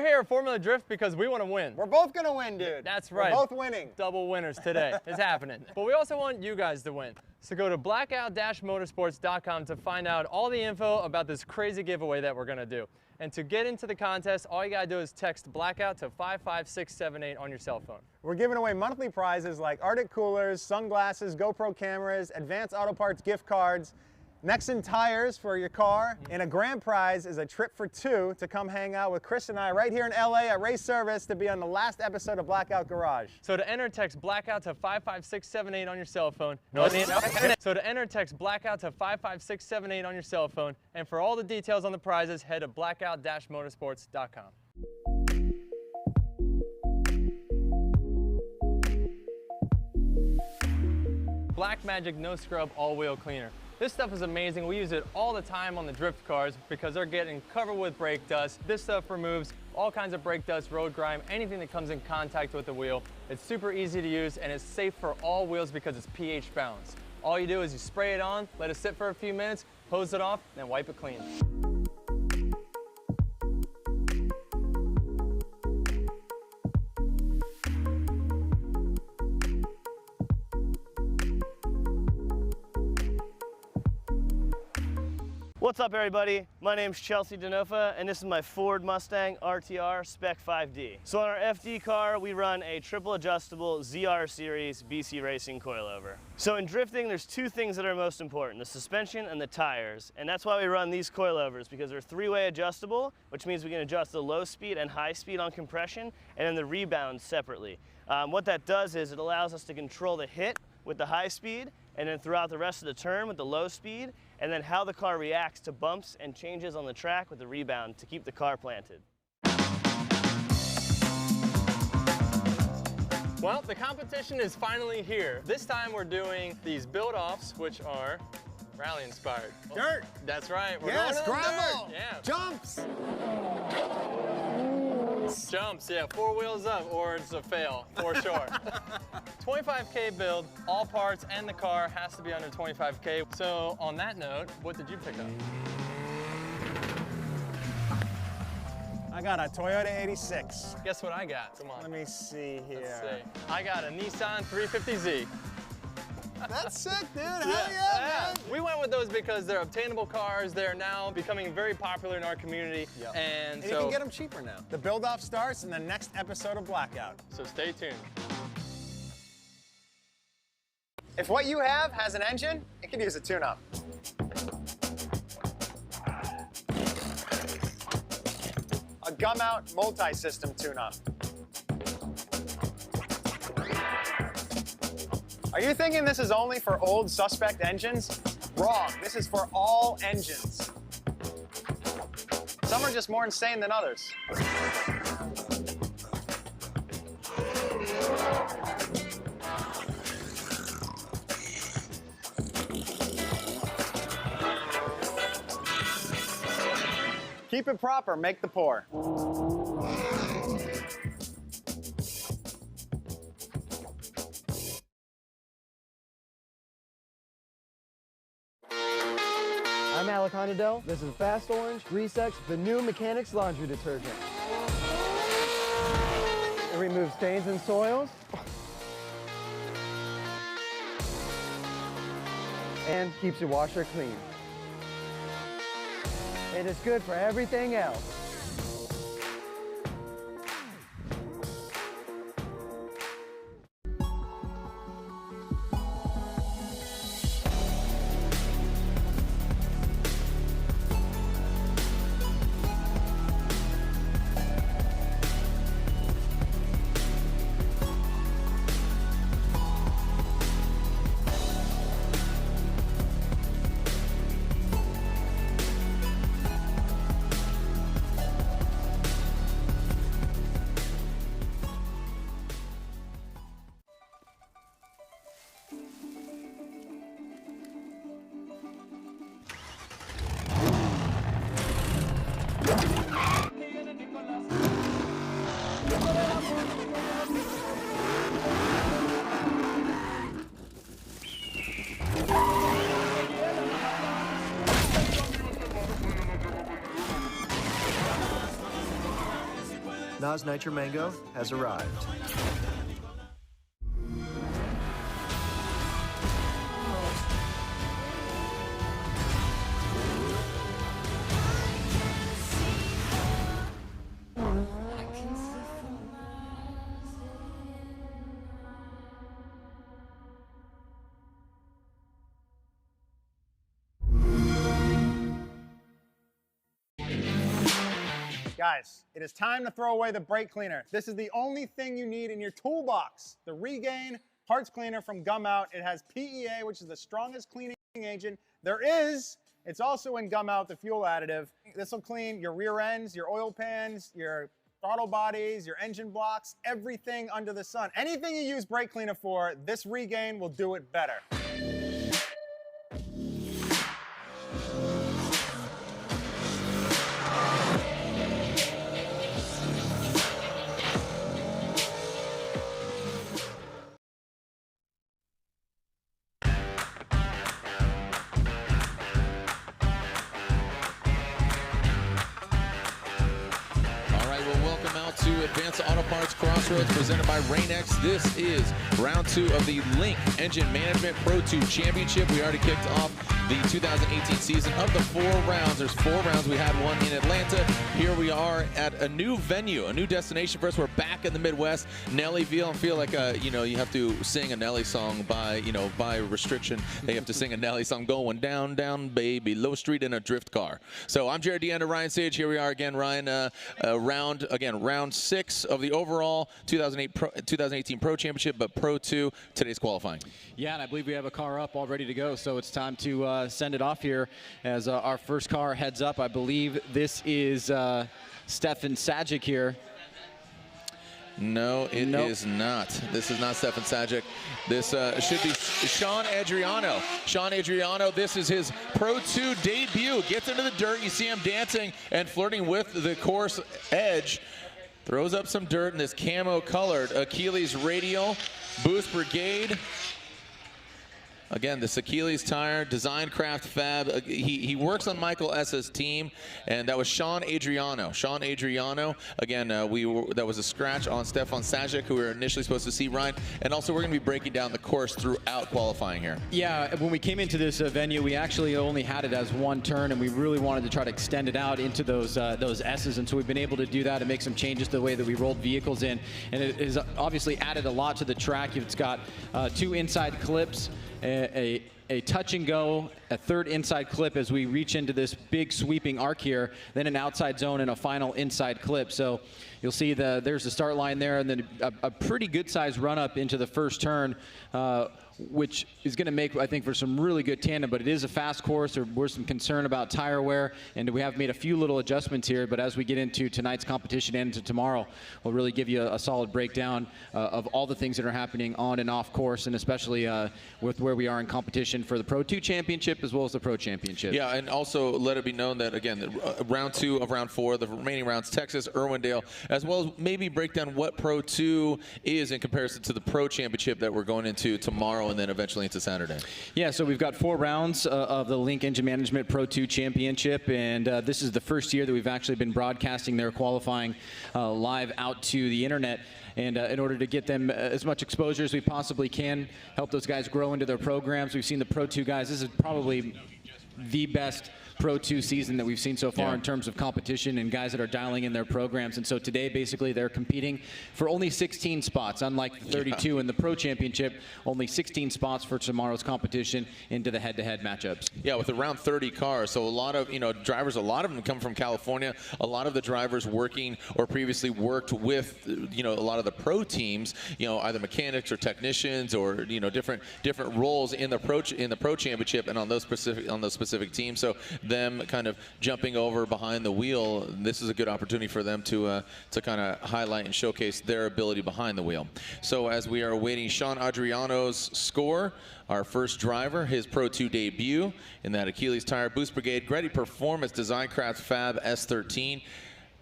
here at Formula Drift because we want to win. We're both gonna win, dude. That's right. We're both winning. Double winners today. It's happening. But we also want you guys to win. So go to blackout-motorsports.com to find out all the info about this crazy giveaway that we're gonna do. And to get into the contest, all you gotta do is text Blackout to 55678 on your cell phone. We're giving away monthly prizes like Arctic coolers, sunglasses, GoPro cameras, Advanced Auto Parts gift cards, Nexen tires for your car, and a grand prize is a trip for two to come hang out with Chris and I right here in LA at Race Service to be on the last episode of Blackout Garage. So to enter, text Blackout to 55678 on your cell phone. So to enter, text Blackout to 55678 on your cell phone. And for all the details on the prizes, head to blackout-motorsports.com. Black Magic No Scrub All-Wheel Cleaner. This stuff is amazing. We use it all the time on the drift cars because they're getting covered with brake dust. This stuff removes all kinds of brake dust, road grime, anything that comes in contact with the wheel. It's super easy to use and it's safe for all wheels because it's pH balanced. All you do is you spray it on, let it sit for a few minutes, hose it off, then wipe it clean. What's up, everybody? My name's Chelsea Denofa, and this is my Ford Mustang RTR Spec 5D. So on our FD car, we run a triple adjustable ZR Series BC Racing coilover. So in drifting, there's two things that are most important, the suspension and the tires. And that's why we run these coilovers, because they're three-way adjustable, which means we can adjust the low speed and high speed on compression, and then the rebound separately. What that does is it allows us to control the hit with the high speed, and then throughout the rest of the turn with the low speed, and then how the car reacts to bumps and changes on the track with the rebound to keep the car planted. Well, the competition is finally here. This time we're doing these build-offs, which are rally inspired. Dirt! That's right. We're Yes, going to the gravel! dirt. Yeah. Jumps! Jumps, yeah, 4 wheels up, or it's a fail, for sure. 25K build, all parts and the car has to be under 25K. So on that note, what did you pick up? I got a Toyota 86. Guess what I got? Come on. Let me see here. Let's see. I got a Nissan 350Z. That's sick, dude. Hell yeah, man. We went with those because they're obtainable cars. They're now becoming very popular in our community. Yep. And you so can get them cheaper now. The build-off starts in the next episode of Blackout. So stay tuned. If what you have has an engine, it could use a tune-up. A gum-out multi-system tune-up. Are you thinking this is only for old suspect engines? Wrong. This is for all engines. Some are just more insane than others. Keep it proper, make the pour. I'm Alec Honadell. This is Fast Orange Greasex, the new Mechanics laundry detergent. It removes stains and soils and keeps your washer clean. It is good for everything else. Nas Nitro Mango has arrived. Guys, it is time to throw away the brake cleaner. This is the only thing you need in your toolbox. The Regain Parts Cleaner from Gum Out. It has PEA, which is the strongest cleaning agent there is. It's also in Gum Out, the fuel additive. This will clean your rear ends, your oil pans, your throttle bodies, your engine blocks, everything under the sun. Anything you use brake cleaner for, this Regain will do it better. To Advanced Auto Parts Crossroads presented by Rain-X. This is round 2 of the Link Engine Management Pro 2 Championship. We already kicked off the 2018 season. Of the 4 rounds, there's 4 rounds. We had one in Atlanta. Here we are at a new venue, a new destination for us. We're back in the Midwest, Nellyville. I feel like you have to sing a Nelly song by restriction. They have to sing a Nelly song, going down, down, baby, low street in a drift car. So I'm Jared Deanda, Ryan Sage. Here we are again, Ryan. Round 6 of the overall 2018 Pro Championship, but Pro 2, today's qualifying. Yeah, and I believe we have a car up all ready to go, so it's time to send it off here as our first car heads up. I believe this is Stefan Sajic here. No, it is not. This is not Stefan Sajic. This should be Sean Adriano. Sean Adriano, this is his Pro 2 debut. Gets into the dirt. You see him dancing and flirting with the course edge. Throws up some dirt in this camo-colored Achilles Radial Boost Brigade. Again, this Achilles tire, Design Craft Fab. He works on Michael S.'s team, and that was Sean Adriano. Sean Adriano, again, that was a scratch on Stefan Sajic, who we were initially supposed to see, Ryan. And also, we're going to be breaking down the course throughout qualifying here. Yeah, when we came into this venue, we actually only had it as one turn, and we really wanted to try to extend it out into those S's, and so we've been able to do that and make some changes to the way that we rolled vehicles in. And it has obviously added a lot to the track. It's got 2 inside clips, a touch and go, a 3rd inside clip as we reach into this big sweeping arc here, then an outside zone and a final inside clip. So you'll see there's the start line there, and then a pretty good sized run up into the first turn, which is going to make, I think, for some really good tandem. But it is a fast course. There was some concern about tire wear, and we have made a few little adjustments here. But as we get into tonight's competition and into tomorrow, we'll really give you a solid breakdown of all the things that are happening on and off course, and especially with where we are in competition for the Pro 2 Championship as well as the Pro Championship. Yeah, and also let it be known that, again, round 2 of round 4, the remaining rounds, Texas, Irwindale, as well as maybe break down what Pro 2 is in comparison to the Pro Championship that we're going into tomorrow and then eventually into Saturday. Yeah, so we've got 4 rounds of the Link Engine Management Pro 2 Championship, and this is the first year that we've actually been broadcasting their qualifying live out to the internet. And in order to get them as much exposure as we possibly can, help those guys grow into their programs. We've seen the Pro 2 guys. This is probably the best Pro 2 season that we've seen so far in terms of competition and guys that are dialing in their programs. And so today, basically, they're competing for only 16 spots, unlike the 32 in the Pro Championship, only 16 spots for tomorrow's competition into the head-to-head matchups. Yeah, with around 30 cars. So a lot of, drivers, a lot of them come from California. A lot of the drivers working or previously worked with, a lot of the pro teams, either mechanics or technicians or, different roles in the Pro Championship and on those specific teams. So them kind of jumping over behind the wheel, this is a good opportunity for them to kind of highlight and showcase their ability behind the wheel. So as we are awaiting Sean Adriano's score, our first driver, his Pro 2 debut in that Achilles Tire Boost Brigade Gretty Performance Design Craft Fab S13.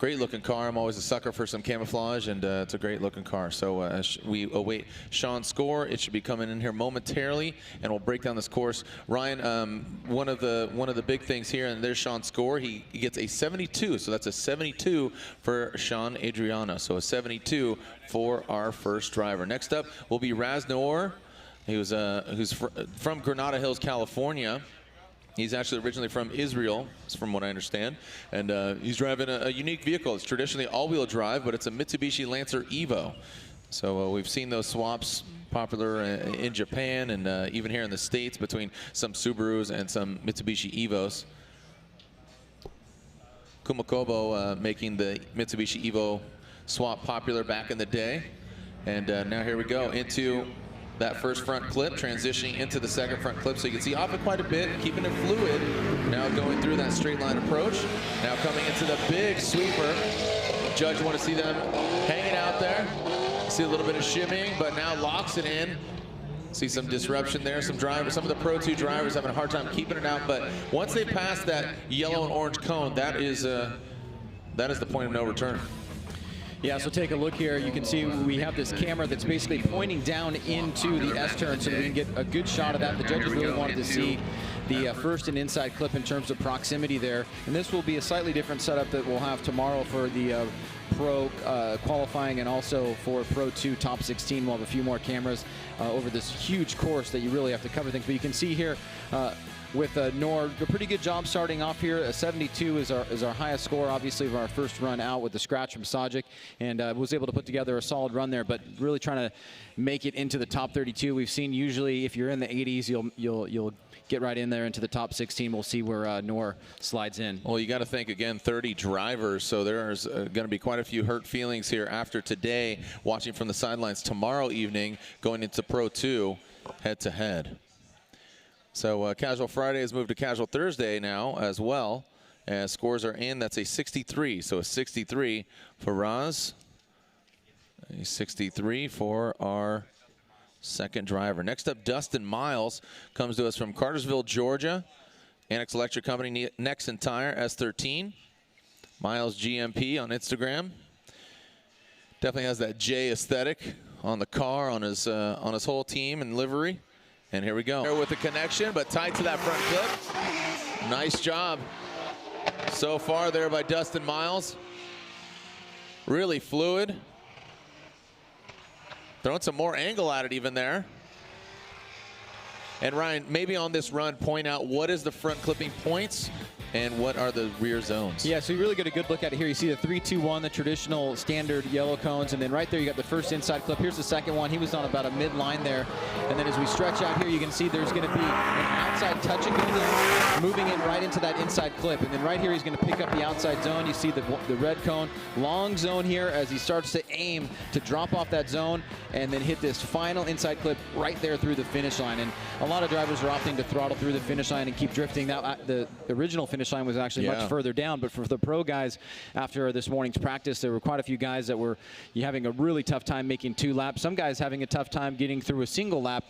Great looking car. I'm always a sucker for some camouflage, and it's a great looking car. So we await Sean's score. It should be coming in here momentarily, and we'll break down this course. Ryan, one of the big things here, and there's Sean's score. He gets a 72, so that's a 72 for Sean Adriano. So a 72 for our first driver. Next up will be Raz Noor. Who's from Granada Hills, California. He's actually originally from Israel, from what I understand, and he's driving a unique vehicle. It's traditionally all-wheel drive, but it's a Mitsubishi Lancer Evo. So we've seen those swaps popular in Japan and even here in the States between some Subarus and some Mitsubishi Evos. Kumakobo making the Mitsubishi Evo swap popular back in the day. And now here we go into that first front clip, transitioning into the second front clip. So you can see off it quite a bit, keeping it fluid. Now going through that straight line approach. Now coming into the big sweeper. Judge want to see them hanging out there. See a little bit of shimming, but now locks it in. See some disruption there. Some of the Pro 2 drivers having a hard time keeping it out. But once they pass that yellow and orange cone, that is the point of no return. Yeah, so take a look here. You can see we have this camera that's basically pointing down into the S-turn so that we can get a good shot of that. The judges really wanted to see the first and inside clip in terms of proximity there. And this will be a slightly different setup that we'll have tomorrow for the Pro qualifying and also for Pro 2 Top 16. We'll have a few more cameras over this huge course that you really have to cover things. But you can see here with Noor, a pretty good job starting off here. A 72 is our highest score, obviously, of our first run out with the scratch from Sajik, and was able to put together a solid run there, but really trying to make it into the top 32. We've seen usually if you're in the 80s, you'll get right in there into the top 16. We'll see where Noor slides in. Well, you got to think, again, 30 drivers, so there's going to be quite a few hurt feelings here after today, watching from the sidelines tomorrow evening, going into Pro 2 head-to-head. So Casual Friday has moved to Casual Thursday now as well. As scores are in, that's a 63. So a 63 for Raz, a 63 for our second driver. Next up, Dustin Miles comes to us from Cartersville, Georgia. Annex Electric Company, Nexen Tire, S13. Miles GMP on Instagram. Definitely has that J aesthetic on the car, on his whole team and livery. And here we go. There with the connection, but tight to that front clip. Nice job so far there by Dustin Miles. Really fluid. Throwing some more angle at it even there. And Ryan, maybe on this run, point out what is the front clipping points and what are the rear zones? Yeah, so you really get a good look at it here. You see the 3-2-1, the traditional standard yellow cones, and then right there you got the first inside clip. Here's the second one. He was on about a mid-line there. And then as we stretch out here, you can see there's going to be an outside touch and go there, moving it right into that inside clip. And then right here he's going to pick up the outside zone. You see the red cone, long zone here as he starts to aim to drop off that zone and then hit this final inside clip right there through the finish line. And a lot of drivers are opting to throttle through the finish line and keep drifting. That the original finish line was actually much further down, but for the pro guys after this morning's practice, there were quite a few guys that were having a really tough time making 2 laps. Some guys having a tough time getting through a single lap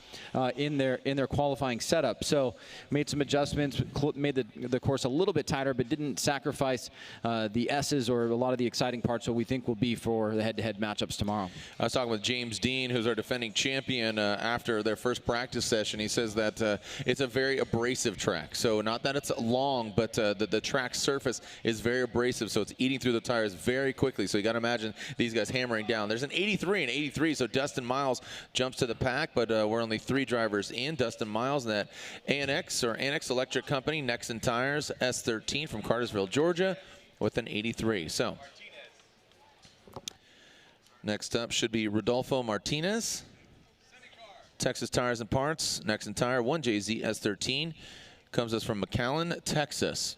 in their qualifying setup. So made some adjustments, made the course a little bit tighter, but didn't sacrifice the S's or a lot of the exciting parts. So we think will be for the head-to-head matchups tomorrow. I was talking with James Dean, who's our defending champion, after their first practice session. He says that it's a very abrasive track. So not that it's long, but the track surface is very abrasive, so it's eating through the tires very quickly. So you got to imagine these guys hammering down. There's an 83 and 83, so Dustin Miles jumps to the pack, but we're only 3 drivers in. Dustin Miles, that Annex Electric Company, Nexen Tires, S13 from Cartersville, Georgia, with an 83. So next up should be Rodolfo Martinez, Texas Tires and Parts, Nexen Tire, 1JZ S13. Comes us from McAllen, Texas.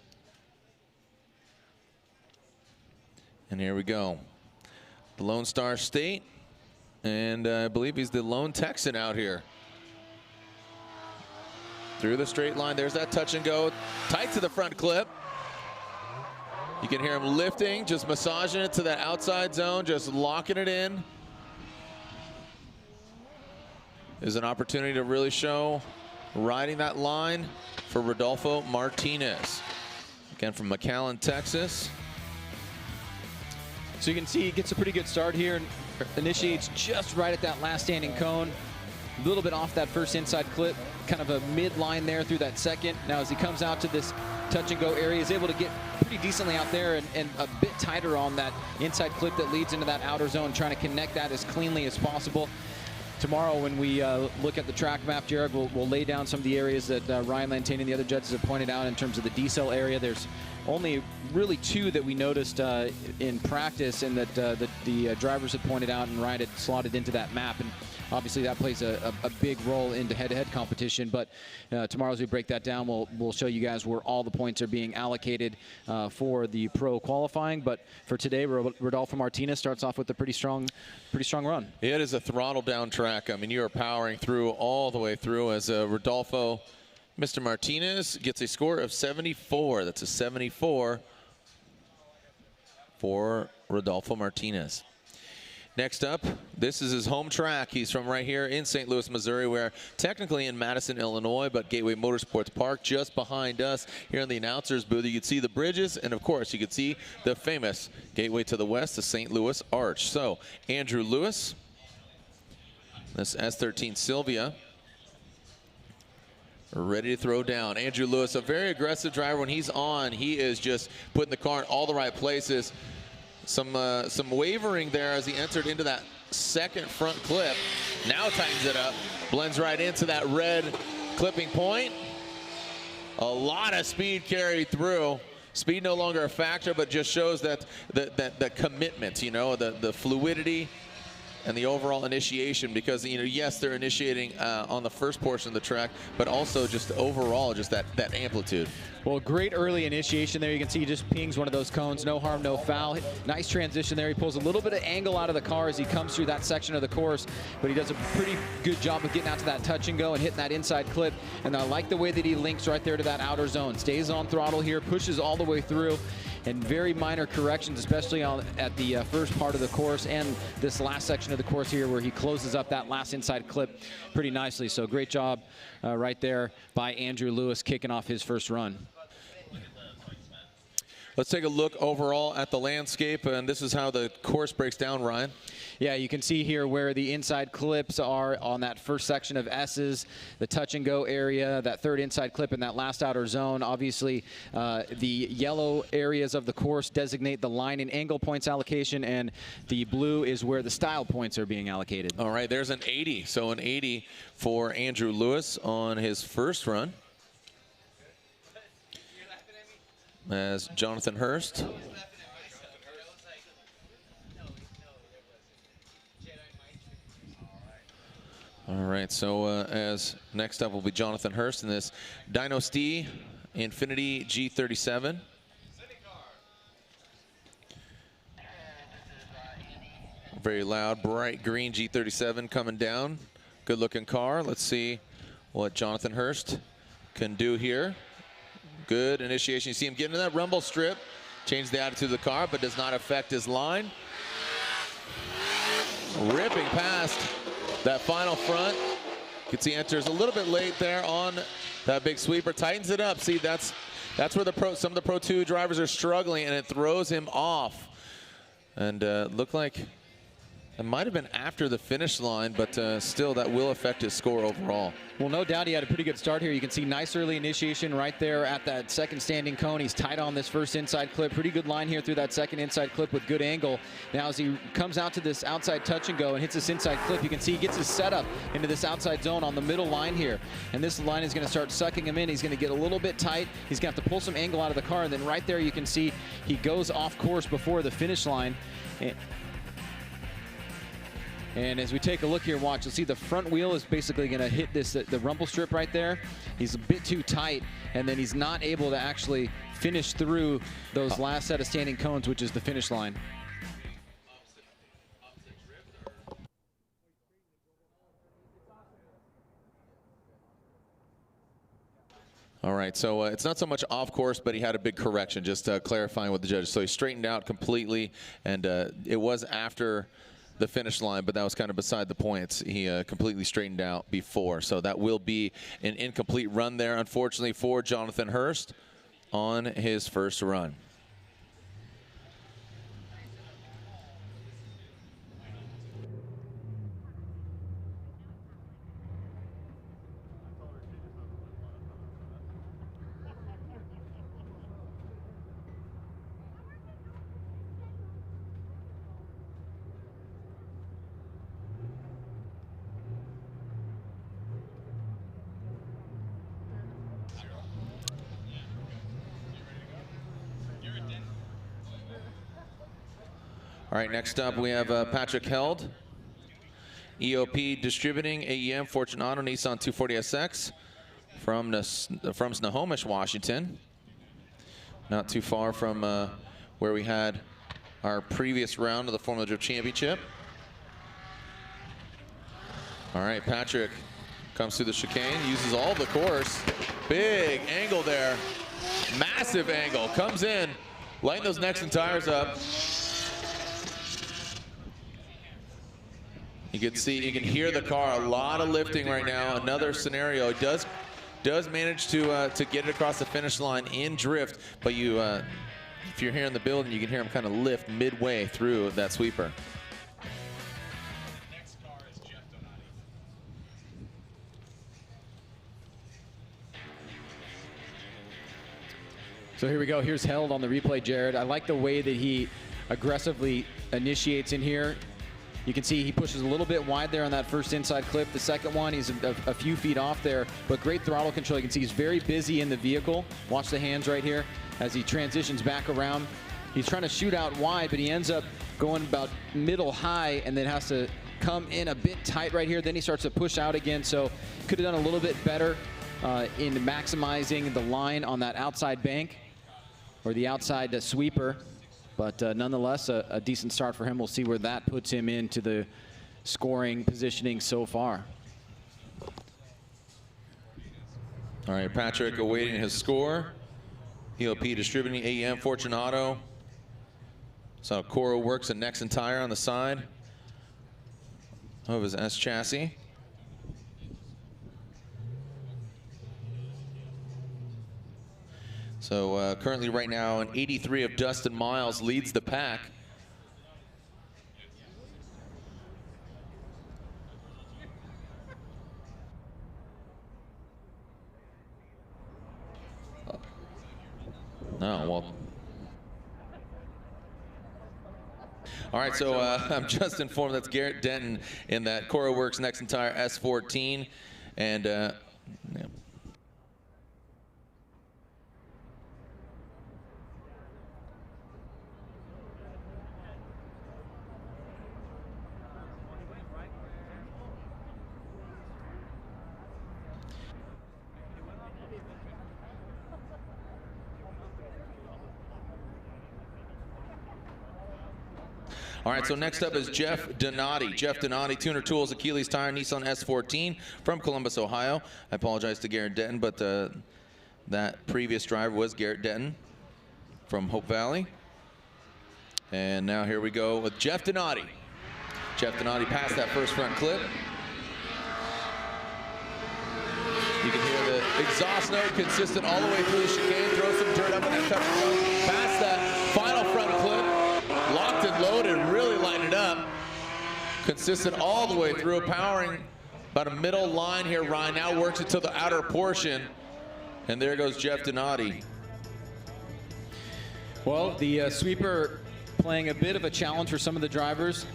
And here we go. The Lone Star State. And I believe he's the lone Texan out here. Through the straight line. There's that touch and go. Tight to the front clip. You can hear him lifting, just massaging it to that outside zone, just locking it in. There's an opportunity to really show riding that line for Rodolfo Martinez. Again, from McAllen, Texas. So you can see he gets a pretty good start here and initiates just right at that last standing cone. A little bit off that first inside clip, kind of a mid-line there through that second. Now as he comes out to this touch and go area, he's able to get pretty decently out there and a bit tighter on that inside clip that leads into that outer zone, trying to connect that as cleanly as possible. Tomorrow when we look at the track map, Jared, we'll lay down some of the areas that Ryan Lantini and the other judges have pointed out in terms of the decel area. There's only really 2 that we noticed in practice and that the drivers had pointed out and Ryan had slotted into that map. And obviously that plays a big role into head-to-head competition, but tomorrow as we break that down, we'll show you guys where all the points are being allocated for the pro qualifying. But for today, Rodolfo Martinez starts off with a pretty strong run. It is a throttle down track. I mean, you are powering through all the way through as Rodolfo, Mr. Martinez gets a score of 74. That's a 74 for Rodolfo Martinez. Next up, this is his home track. He's from right here in St. Louis, Missouri, where technically in Madison, Illinois, but Gateway Motorsports Park just behind us here in the announcer's booth. You can see the bridges, and of course, you can see the famous Gateway to the west, the St. Louis Arch. So, Andrew Lewis, this S13 Silvia, ready to throw down. Andrew Lewis, a very aggressive driver. When he's on, he is just putting the car in all the right places. Some wavering there as he entered into that second front clip. Now tightens it up, blends right into that red clipping point. A lot of speed carried through. Speed no longer a factor, but just shows that the commitment, you know, the fluidity and the overall initiation, because, you know, yes, they're initiating on the first portion of the track, but also just overall, just that amplitude. Well, great early initiation there. You can see he just pings one of those cones. No harm, no foul. Nice transition there. He pulls a little bit of angle out of the car as he comes through that section of the course, but he does a pretty good job of getting out to that touch and go and hitting that inside clip. And I like the way that he links right there to that outer zone. Stays on throttle here, pushes all the way through, and very minor corrections, especially at the first part of the course and this last section of the course here where he closes up that last inside clip pretty nicely. So great job right there by Andrew Lewis kicking off his first run. Let's take a look overall at the landscape, and this is how the course breaks down, Ryan. Yeah, you can see here where the inside clips are on that first section of S's, the touch and go area, that third inside clip, and that last outer zone. Obviously, the yellow areas of the course designate the line and angle points allocation, and the blue is where the style points are being allocated. All right, there's an 80. So an 80 for Andrew Lewis on his first run. As Jonathan Hurst all right, so as next up will be Jonathan Hurst in this Dynasty Infiniti G37. Very loud, bright green G37 coming down. Good looking car. Let's see what Jonathan Hurst can do here. Good initiation. You see him get into that rumble strip, change the attitude of the car, but does not affect his line. Ripping past that final front. You can see he enters a little bit late there on that big sweeper. Tightens it up. See, that's where some of the Pro 2 drivers are struggling, and it throws him off. And looked like it might have been after the finish line, but still that will affect his score overall. Well, no doubt he had a pretty good start here. You can see nice early initiation right there at that second standing cone. He's tight on this first inside clip. Pretty good line here through that second inside clip with good angle. Now as he comes out to this outside touch and go and hits this inside clip, you can see he gets his setup into this outside zone on the middle line here. And this line is going to start sucking him in. He's going to get a little bit tight. He's going to have to pull some angle out of the car. And then right there you can see he goes off course before the finish line. And as we take a look here and watch, you'll see the front wheel is basically going to hit the rumble strip right there. He's a bit too tight, and then he's not able to actually finish through those last set of standing cones, which is the finish line. All right, so it's not so much off course, but he had a big correction, just clarifying with the judges. So he straightened out completely, and it was after the finish line, but that was kind of beside the point. He completely straightened out before, so that will be an incomplete run there, unfortunately, for Jonathan Hurst on his first run. All right, next up we have Patrick Held, EOP Distributing, AEM, Fortunato, Nissan 240SX from Snohomish, Washington. Not too far from where we had our previous round of the Formula Drift Championship. All right, Patrick comes through the chicane, uses all of the course. Big angle there, massive angle, comes in, lighten those necks and tires up. You can see, you can hear the car, a lot of lifting right now. Another scenario, it does manage to get it across the finish line in drift, but you, if you're here in the building, you can hear him kind of lift midway through that sweeper. So here we go. Here's Held on the replay, Jared. I like the way that he aggressively initiates in here. You can see he pushes a little bit wide there on that first inside clip. The second one, he's a few feet off there, but great throttle control. You can see he's very busy in the vehicle. Watch the hands right here as he transitions back around. He's trying to shoot out wide, but he ends up going about middle high and then has to come in a bit tight right here. Then he starts to push out again, so could have done a little bit better in maximizing the line on that outside bank or the outside sweeper. But nonetheless, a decent start for him. We'll see where that puts him into the scoring positioning so far. All right, Patrick awaiting his score. EOP Distributing, AEM, Fortunato. So Coro Works at Nexen Tire on the side of his S chassis. So currently right now, an 83 of Dustin Miles leads the pack. No, well. All right, so I'm just informed that's Garrett Denton in that Coro Works Nexen Tire S14. And yeah. All right, so next up is Jeff Donati. Jeff Donati, Tuner Tools, Achilles Tire, Nissan S14 from Columbus, Ohio. I apologize to Garrett Denton, but that previous driver was Garrett Denton from Hope Valley. And now here we go with Jeff Donati. Jeff Donati passed that first front clip. You can hear the exhaust note consistent all the way through the chicane. Throw some dirt up in that touch point. Past that final front clip. Locked and loaded, really lighting it up. Consistent all the way through, powering about a middle line here. Ryan now works it to the outer portion. And there goes Jeff Donati. Well, the sweeper playing a bit of a challenge for some of the drivers.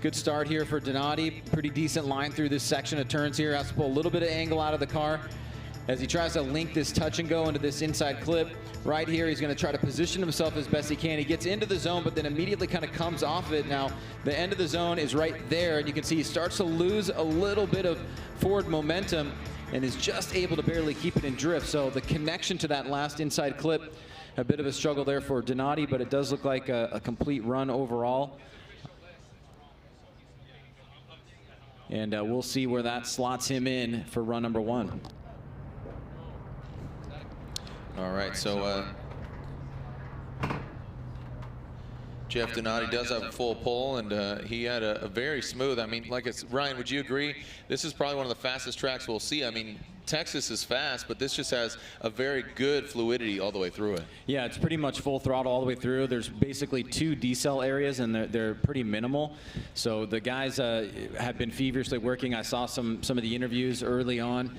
Good start here for Donati. Pretty decent line through this section of turns here. Has to pull a little bit of angle out of the car as he tries to link this touch and go into this inside clip. Right here, he's going to try to position himself as best he can. He gets into the zone, but then immediately kind of comes off it. Now, the end of the zone is right there, and you can see he starts to lose a little bit of forward momentum and is just able to barely keep it in drift. So the connection to that last inside clip, a bit of a struggle there for Donati, but it does look like a complete run overall. And we'll see where that slots him in for run number 1. All right, so Jeff Donati does have a full pull, and he had a very smooth, I mean, like it's, Ryan, would you agree? This is probably one of the fastest tracks we'll see. I mean, Texas is fast, but this just has a very good fluidity all the way through it. Yeah, it's pretty much full throttle all the way through. There's basically 2 decel areas, and they're pretty minimal. So the guys have been feverishly working. I saw some of the interviews early on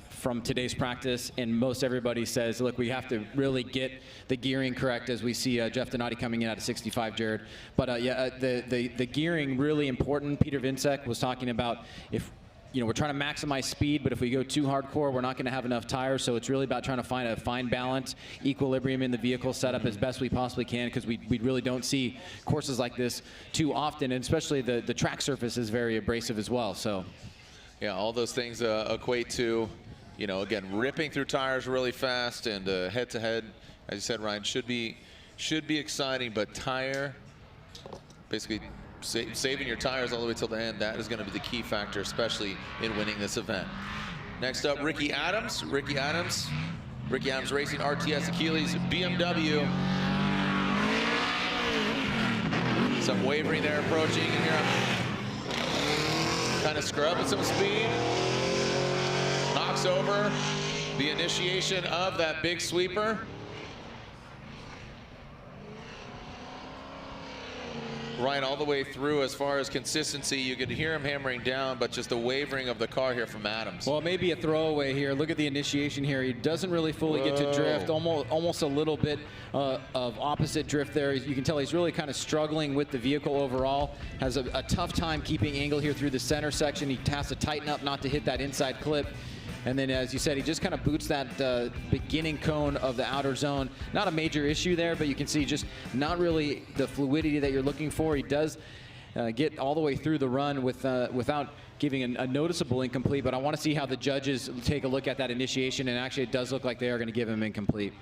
from today's practice, and most everybody says, look, we have to really get the gearing correct as we see Jeff Donati coming in at a 65, Jared. But yeah, the gearing really important. Peter Vincek was talking about if we're trying to maximize speed, but if we go too hardcore, we're not going to have enough tires. So it's really about trying to find a fine balance, equilibrium in the vehicle setup as best we possibly can, because we really don't see courses like this too often, and especially the track surface is very abrasive as well. So, yeah, all those things equate to, again, ripping through tires really fast, and head-to-head, as you said, Ryan, should be exciting, but basically saving your tires all the way till the end, that is going to be the key factor, especially in winning this event. Next up, Ricky Adams. Ricky Adams Racing, RTS Achilles, BMW. Some wavering there approaching, and here kind of scrubbing some speed. Knocks over the initiation of that big sweeper. Ryan, all the way through, as far as consistency, you could hear him hammering down, but just the wavering of the car here from Adams. Well, maybe a throwaway here. Look at the initiation here. He doesn't really fully get to drift, almost a little bit of opposite drift there. You can tell he's really kind of struggling with the vehicle overall. Has a tough time keeping angle here through the center section. He has to tighten up not to hit that inside clip. And then, as you said, he just kind of boots that beginning cone of the outer zone. Not a major issue there, but you can see just not really the fluidity that you're looking for. He does get all the way through the run without giving a noticeable incomplete, but I want to see how the judges take a look at that initiation, and actually it does look like they are going to give him incomplete.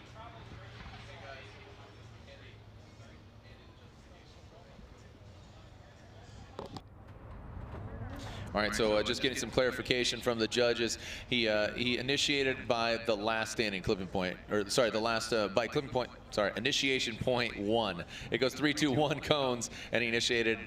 All right, so just getting some clarification from the judges. He initiated by the last standing clipping point, or sorry, the last by clipping point. Sorry, initiation point 1. It goes 3, 2, 1 cones, and he initiated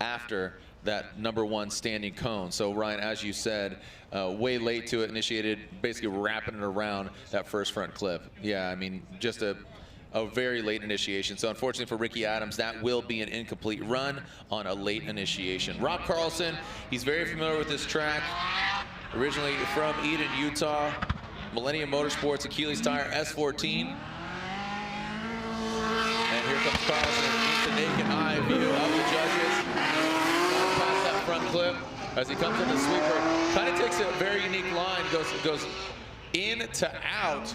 after that number 1 standing cone. So Ryan, as you said, way late to it, initiated basically wrapping it around that first front clip. Yeah, I mean, just a very late initiation. So unfortunately for Ricky Adams, that will be an incomplete run on a late initiation. Rob Carlson, he's very familiar with this track. Originally from Eden, Utah. Millennium Motorsports Achilles tire S14. And here comes Carlson with the naked eye view of the judges. Past that front clip as he comes in the sweeper. Kind of takes a very unique line, goes in to out.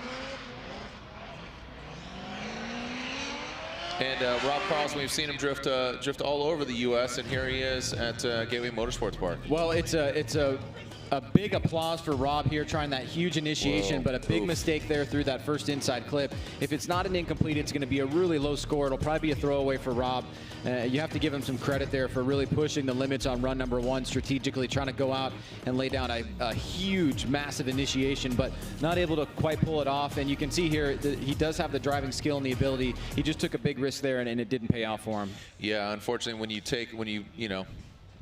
And Rob Carlson, we've seen him drift all over the U.S., and here he is at Gateway Motorsports Park. Well, it's a big applause for Rob here, trying that huge initiation, but a big mistake there through that first inside clip. If it's not an incomplete, it's going to be a really low score. It'll probably be a throwaway for Rob. You have to give him some credit there for really pushing the limits on run number 1 strategically, trying to go out and lay down a huge, massive initiation, but not able to quite pull it off. And you can see here that he does have the driving skill and the ability. He just took a big risk there, and it didn't pay off for him. Yeah, unfortunately,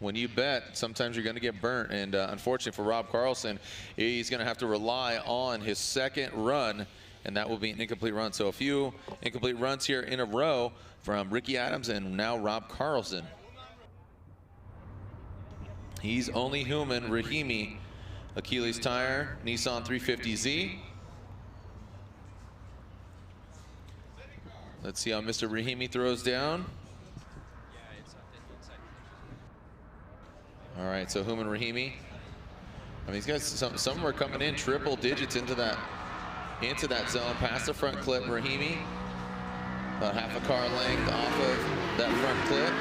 when you bet, sometimes you're going to get burnt. And unfortunately for Rob Carlson, he's going to have to rely on his second run, and that will be an incomplete run. So a few incomplete runs here in a row from Ricky Adams and now Rob Carlson. He's only human. Rahimi, Achilles tire, Nissan 350Z. Let's see how Mr. Rahimi throws down. All right, so Human Rahimi. I mean, these guys, some of them are coming in triple digits into that zone, past the front clip. Rahimi, about half a car length off of that front clip.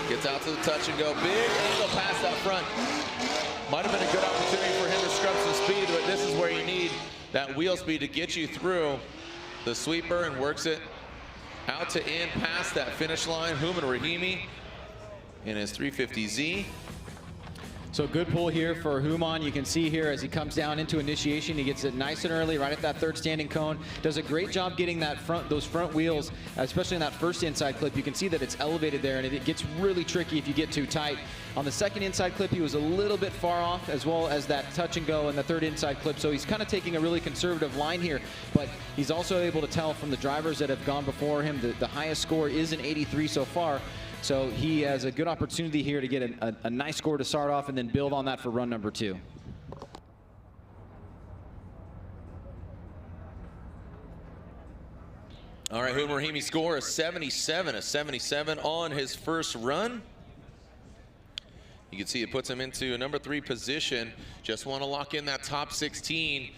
Gets out to the touch and go. Big angle past that front. Might have been a good opportunity for him to scrub some speed, but this is where you need that wheel speed to get you through the sweeper, and works it out to in past that finish line. Human Rahimi in his 350Z. So good pull here for Human. You can see here as he comes down into initiation, he gets it nice and early right at that third standing cone. Does a great job getting those front wheels, especially in that first inside clip. You can see that it's elevated there, and it gets really tricky if you get too tight. On the second inside clip, he was a little bit far off, as well as that touch and go in the third inside clip. So he's kind of taking a really conservative line here, but he's also able to tell from the drivers that have gone before him that the highest score is an 83 so far. So he has a good opportunity here to get a nice score to start off and then build on that for run number 2. All right, Human Rahimi score a 77 on his first run. You can see it puts him into a number 3 position. Just want to lock in that top 16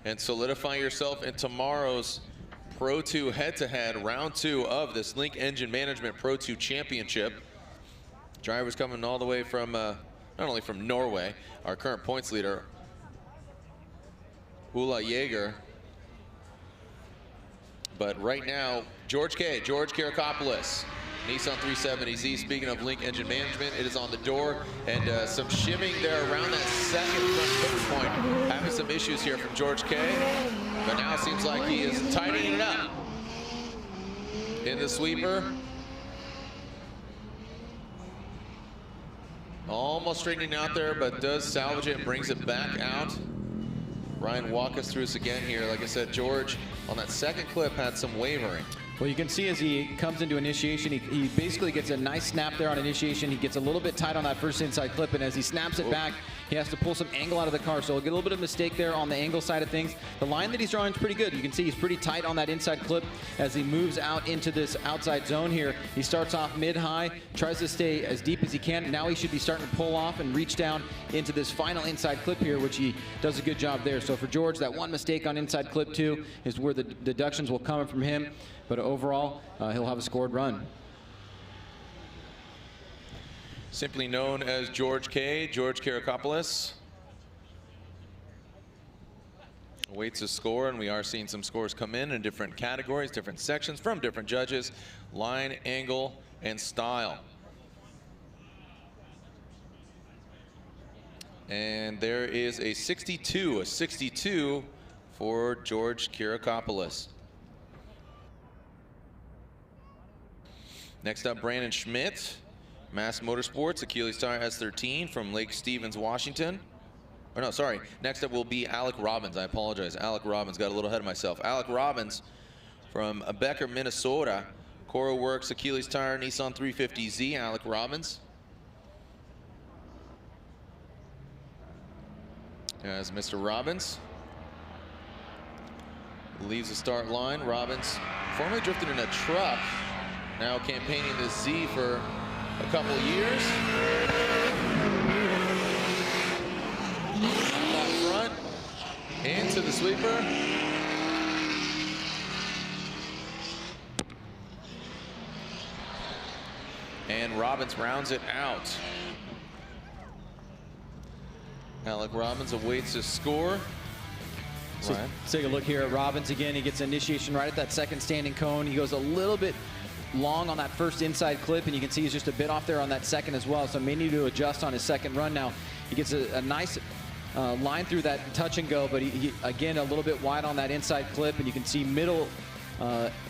and solidify yourself in tomorrow's Pro 2 head-to-head, round 2 of this Link Engine Management Pro 2 Championship. Drivers coming all the way from, not only from Norway, our current points leader, Ola Jaeger, but right now, George Karakopoulos, Nissan 370Z. Speaking of Link Engine Management, it is on the door, and some shimming there around that second front pivot point. Having some issues here from George K, but now it seems like he is tightening it up in the sweeper. Almost straightening out there, but does salvage it and brings it back out. Ryan, walk us through this again here. Like I said, George, on that second clip, had some wavering. Well, you can see as he comes into initiation, he basically gets a nice snap there on initiation. He gets a little bit tight on that first inside clip, and as he snaps it back, he has to pull some angle out of the car. So he'll get a little bit of mistake there on the angle side of things. The line that he's drawing is pretty good. You can see he's pretty tight on that inside clip as he moves out into this outside zone here. He starts off mid-high, tries to stay as deep as he can. Now he should be starting to pull off and reach down into this final inside clip here, which he does a good job there. So for George, that one mistake on inside clip 2 is where the deductions will come from him. But overall, he'll have a scored run. Simply known as George K, George Karakopoulos. Awaits a score, and we are seeing some scores come in different categories, different sections from different judges. Line, angle, and style. And there is a 62 for George Karakopoulos. Next up, Brandon Schmidt, Mass Motorsports, Achilles Tire S13 from Lake Stevens, Washington. Or no, sorry. Next up will be Alec Robbins. I apologize. Alec Robbins, got a little ahead of myself. Alec Robbins from Becker, Minnesota. Coro Works, Achilles Tire, Nissan 350Z, Alec Robbins. As Mr. Robbins leaves the start line. Robbins formerly drifted in a truck. Now campaigning the Z for a couple years. Up front, into the sweeper. And Robbins rounds it out. Alec Robbins awaits his score. So let's take a look here at Robbins again. He gets initiation right at that second standing cone. He goes a little bit long on that first inside clip, and you can see he's just a bit off there on that second as well, so may need to adjust on his second run. Now he gets a nice line through that touch and go, but he again a little bit wide on that inside clip, and you can see middle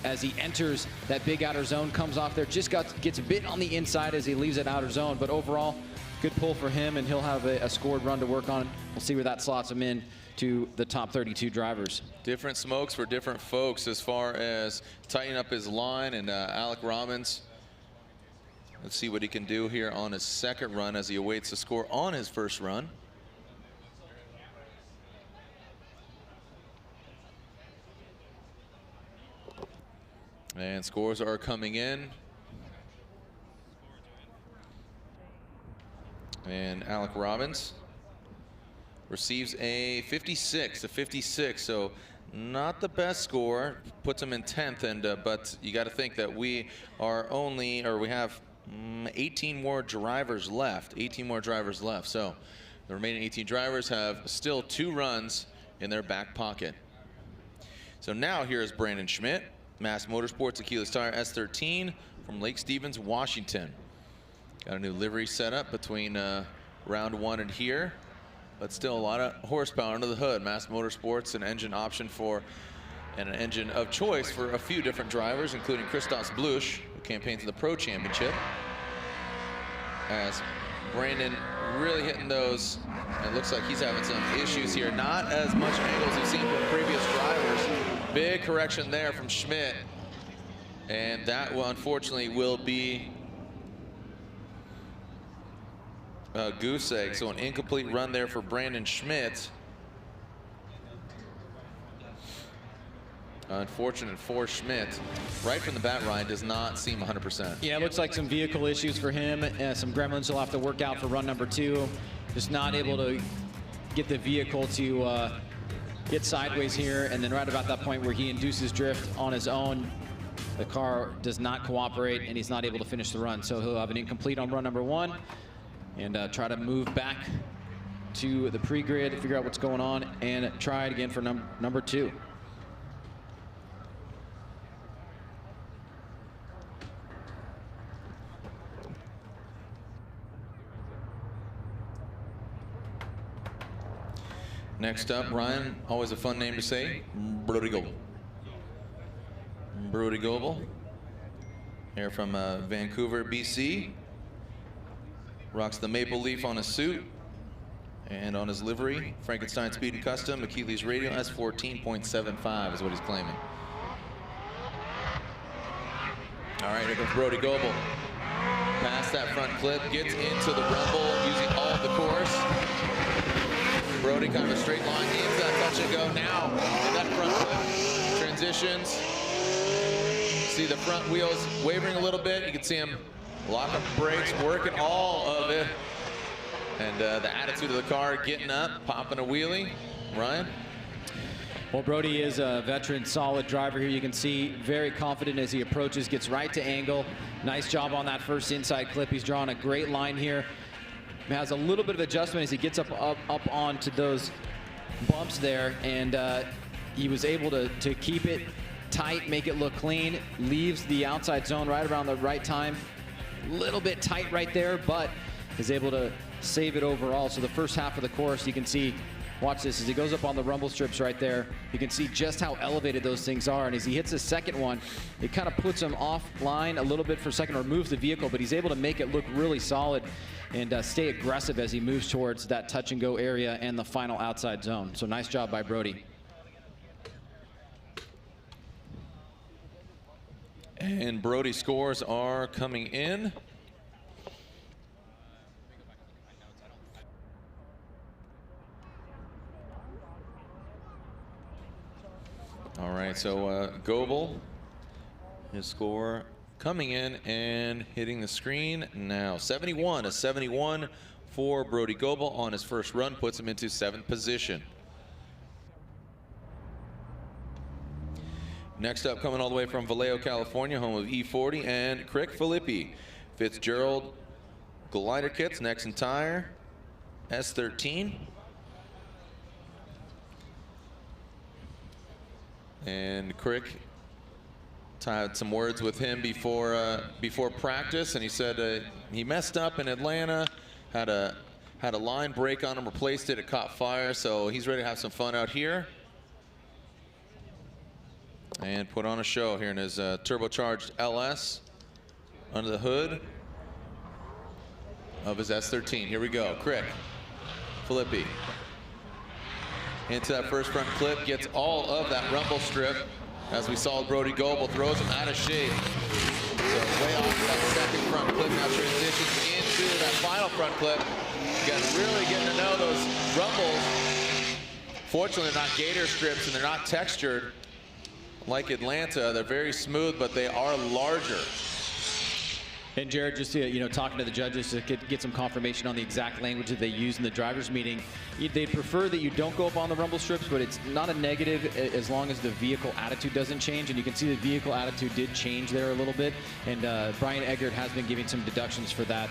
as he enters that big outer zone, comes off there, just gets a bit on the inside as he leaves that outer zone, but overall good pull for him, and he'll have a scored run to work on. We'll see where that slots him in to the top 32 drivers. Different smokes for different folks as far as tightening up his line, and Alec Robbins, let's see what he can do here on his second run as he awaits the score on his first run. And scores are coming in. And Alec Robbins receives a 56, so not the best score. Puts him in 10th, and but you got to think that we are we have 18 more drivers left. 18 more drivers left. So the remaining 18 drivers have still 2 runs in their back pocket. So now here is Brandon Schmidt, Mass Motorsports Achilles Tire S13 from Lake Stevens, Washington. Got a new livery setup between round 1 and here, but still a lot of horsepower under the hood. Mass Motorsports, an engine option for, and an engine of choice for a few different drivers, including Christos Blush, who campaigns in the Pro Championship. As Brandon really hitting those, it looks like he's having some issues here. Not as much angles we've seen from previous drivers. Big correction there from Schmidt, and that will unfortunately will be goose egg, so an incomplete run there for Brandon Schmidt. Unfortunate for Schmidt. Right from the bat, Ryan does not seem 100%. Yeah, it looks like some vehicle issues for him. Some gremlins he'll have to work out for run number 2. Just not able to get the vehicle to get sideways here. And then right about that point where he induces drift on his own, the car does not cooperate and he's not able to finish the run. So he'll have an incomplete on run number 1 and try to move back to the pre-grid, figure out what's going on, and try it again for number 2. Next up, Ryan, always a fun name to say, Brody Goebel. Brody Goebel, here from Vancouver, BC. Rocks the maple leaf on his suit and on his livery. Frankenstein Speed and Custom, Achilles Radial, S14.75 is what he's claiming. All right, here comes Brody Goebel. Past that front clip, gets into the rumble using all of the course. Brody kind of a straight line into that touch and go now in that front clip. Transitions. See the front wheels wavering a little bit. You can see him lock up brakes, working all of it. And the attitude of the car getting up, popping a wheelie. Ryan? Well, Brody is a veteran, solid driver here. You can see very confident as he approaches, gets right to angle. Nice job on that first inside clip. He's drawing a great line here. Has a little bit of adjustment as he gets up onto those bumps there, and he was able to keep it tight, make it look clean. Leaves the outside zone right around the right time. A little bit tight right there, but is able to save it overall. So the first half of the course, you can see, watch this, as he goes up on the rumble strips right there, you can see just how elevated those things are. And as he hits the second one, it kind of puts him offline a little bit for a second, or moves the vehicle, but he's able to make it look really solid and stay aggressive as he moves towards that touch and go area and the final outside zone. So nice job by Brody. And Brody's scores are coming in. All right, so Goebel, his score coming in and hitting the screen now. 71, a 71 for Brody Goebel on his first run, puts him into 7th position. Next up, coming all the way from Vallejo, California, home of E40 and Crick Filippi. Fitzgerald glider kits, Nexen Tire, S13. And Crick had some words with him before practice, and he said he messed up in Atlanta, had a line break on him, replaced it, it caught fire, so he's ready to have some fun out here and put on a show here in his turbocharged LS under the hood of his S13. Here we go, Crick Filippi. Into that first front clip, gets all of that rumble strip. As we saw, Brody Goebel throws him out of shape. So way off that second front clip, now transitions into that final front clip. Again, really getting to know those rumbles. Fortunately, they're not gator strips and they're not textured like Atlanta. They're very smooth, but they are larger. And Jared, just talking to the judges to get some confirmation on the exact language that they use in the drivers' meeting. They prefer that you don't go up on the rumble strips, but it's not a negative as long as the vehicle attitude doesn't change. And you can see the vehicle attitude did change there a little bit. And Brian Eggert has been giving some deductions for that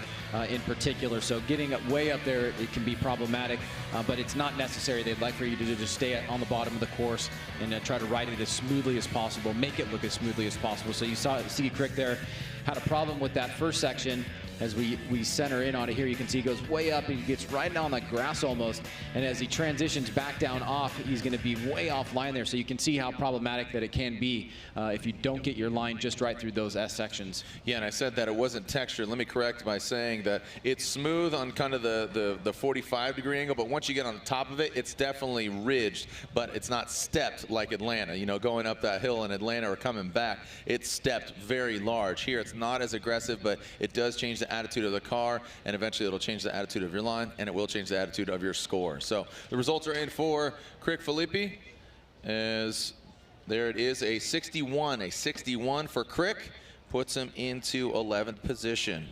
in particular. So getting way up there, it can be problematic, but it's not necessary. They'd like for you to just stay on the bottom of the course and try to ride it as smoothly as possible, make it look as smoothly as possible. So you see Crick there had a problem with that first section. As we center in on it here, you can see he goes way up and he gets right down the grass almost. And as he transitions back down off, he's going to be way offline there. So you can see how problematic that it can be if you don't get your line just right through those S sections. Yeah, and I said that it wasn't textured. Let me correct by saying that it's smooth on kind of the 45-degree angle, but once you get on the top of it, it's definitely ridged, but it's not stepped like Atlanta. You know, going up that hill in Atlanta or coming back, it's stepped very large. Here, it's not as aggressive, but it does change the attitude of the car, and eventually it'll change the attitude of your line, and it will change the attitude of your score. So the results are in for Crick Filippi as There it is, a 61. A 61 for Crick puts him into 11th position.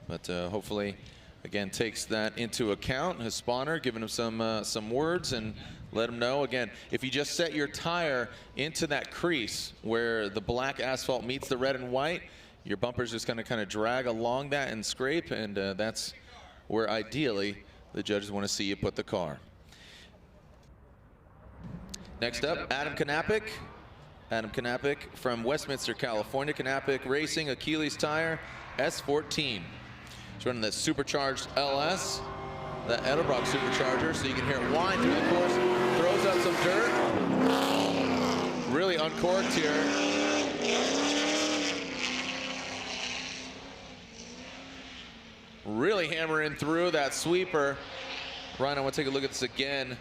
But hopefully, again, takes that into account. His spawner giving him some words and let him know. Again, if you just set your tire into that crease where the black asphalt meets the red and white, your bumper's just going to kind of drag along that and scrape, and that's where ideally the judges want to see you put the car. Next up, Adam Knappich. Adam Knappich from Westminster, California. Knappich Racing, Achilles tire, S14. He's running the supercharged LS, that Edelbrock supercharger, so you can hear it whine through the course. Throws out some dirt. Really uncorked here. Really hammering through that sweeper. Ryan, I want to take a look at this again.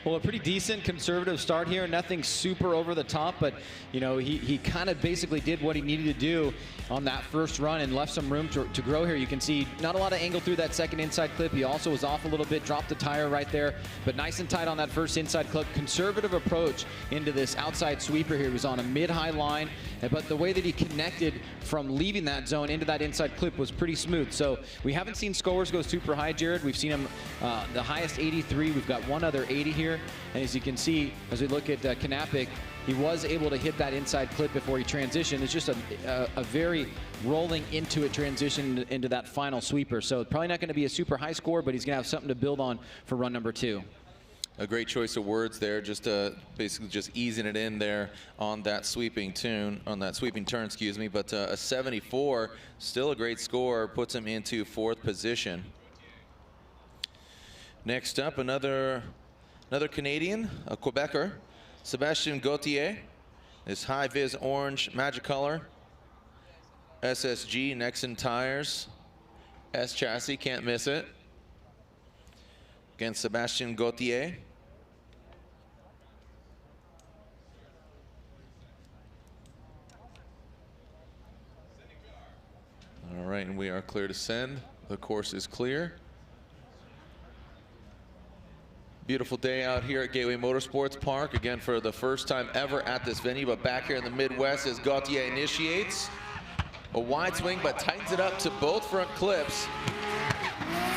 Well, a pretty decent conservative start here. Nothing super over the top, but you know, he kind of basically did what he needed to do on that first run and left some room to grow here. You can see not a lot of angle through that second inside clip. He also was off a little bit, dropped the tire right there, but nice and tight on that first inside clip. Conservative approach into this outside sweeper here. He was on a mid-high line, but the way that he connected from leaving that zone into that inside clip was pretty smooth. So we haven't seen scores go super high, Jared. We've seen him the highest 83. We've got one other 80 here. And as you can see, as we look at Knappich, he was able to hit that inside clip before he transitioned. It's just a very rolling into it transition into that final sweeper. So probably not going to be a super high score, but he's going to have something to build on for run number 2. A great choice of words there, just basically just easing it in there on that sweeping turn, excuse me. But a 74, still a great score, puts him into 4th position. Next up, another Canadian, a Quebecer, Sebastien Gauthier. His high-vis orange Magicolor, SSG, Nexen tires, S chassis, can't miss it. Again, Sebastien Gauthier. All right, and we are clear to send. The course is clear. Beautiful day out here at Gateway Motorsports Park, again for the first time ever at this venue, but back here in the Midwest as Gauthier initiates. A wide swing, but tightens it up to both front clips.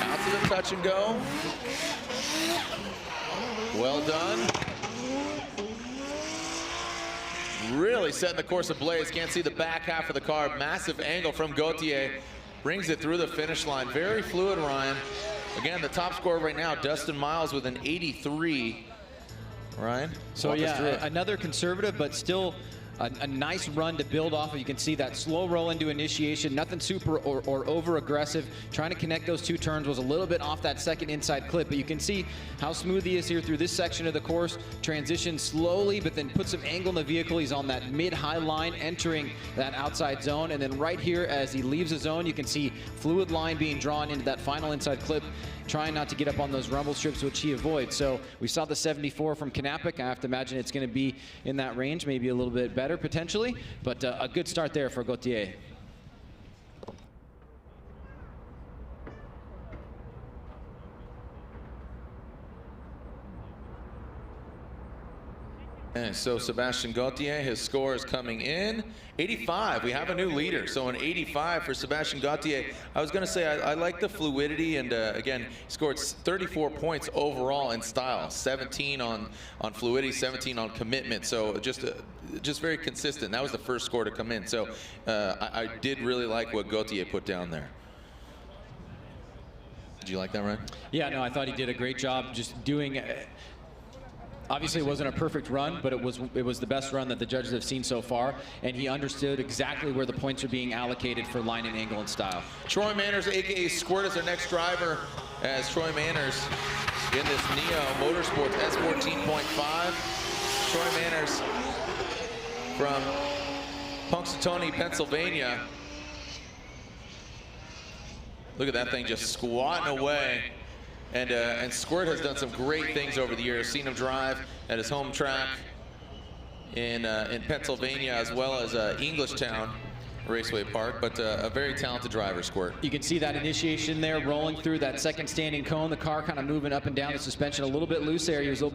Out to the touch and go. Well done. Really setting the course ablaze. Can't see the back half of the car. Massive angle from Gauthier. Brings it through the finish line. Very fluid, Ryan. Again, the top scorer right now, Dustin Miles with an 83. Ryan? So yeah, another conservative, but still a nice run to build off of. You can see that slow roll into initiation, nothing super or over aggressive. Trying to connect those 2 turns was a little bit off that second inside clip, but you can see how smooth he is here through this section of the course. Transitions slowly, but then put some angle in the vehicle. He's on that mid-high line entering that outside zone, and then right here as he leaves the zone, you can see fluid line being drawn into that final inside clip, trying not to get up on those rumble strips, which he avoids. So we saw the 74 from Knappich. I have to imagine it's going to be in that range, maybe a little bit better potentially, but a good start there for Gauthier. And so Sebastien Gauthier, his score is coming in. 85, we have a new leader. So an 85 for Sebastien Gauthier. I was gonna say, I like the fluidity, and again, scored 34 points overall in style. 17 on fluidity, 17 on commitment. So just very consistent. That was the first score to come in. So I did really like what Gauthier put down there. Did you like that, Ryan? Yeah, no, I thought he did a great job just doing obviously it wasn't a perfect run, but it was the best run that the judges have seen so far, and he understood exactly where the points are being allocated for line and angle and style. Troy Manners, aka Squirt, is our next driver, as Troy Manners in this Neo Motorsports S14.5. Troy Manners from Punxsutawney, Pennsylvania. Look at that thing just squatting away. And Squirt has done some great things over the years. Seen him drive at his home track in Pennsylvania, as well as Englishtown. Raceway Park, but a very talented driver, Squirt. You can see that initiation there, rolling through that second standing cone. The car kind of moving up and down, the suspension a little bit loose there. He was a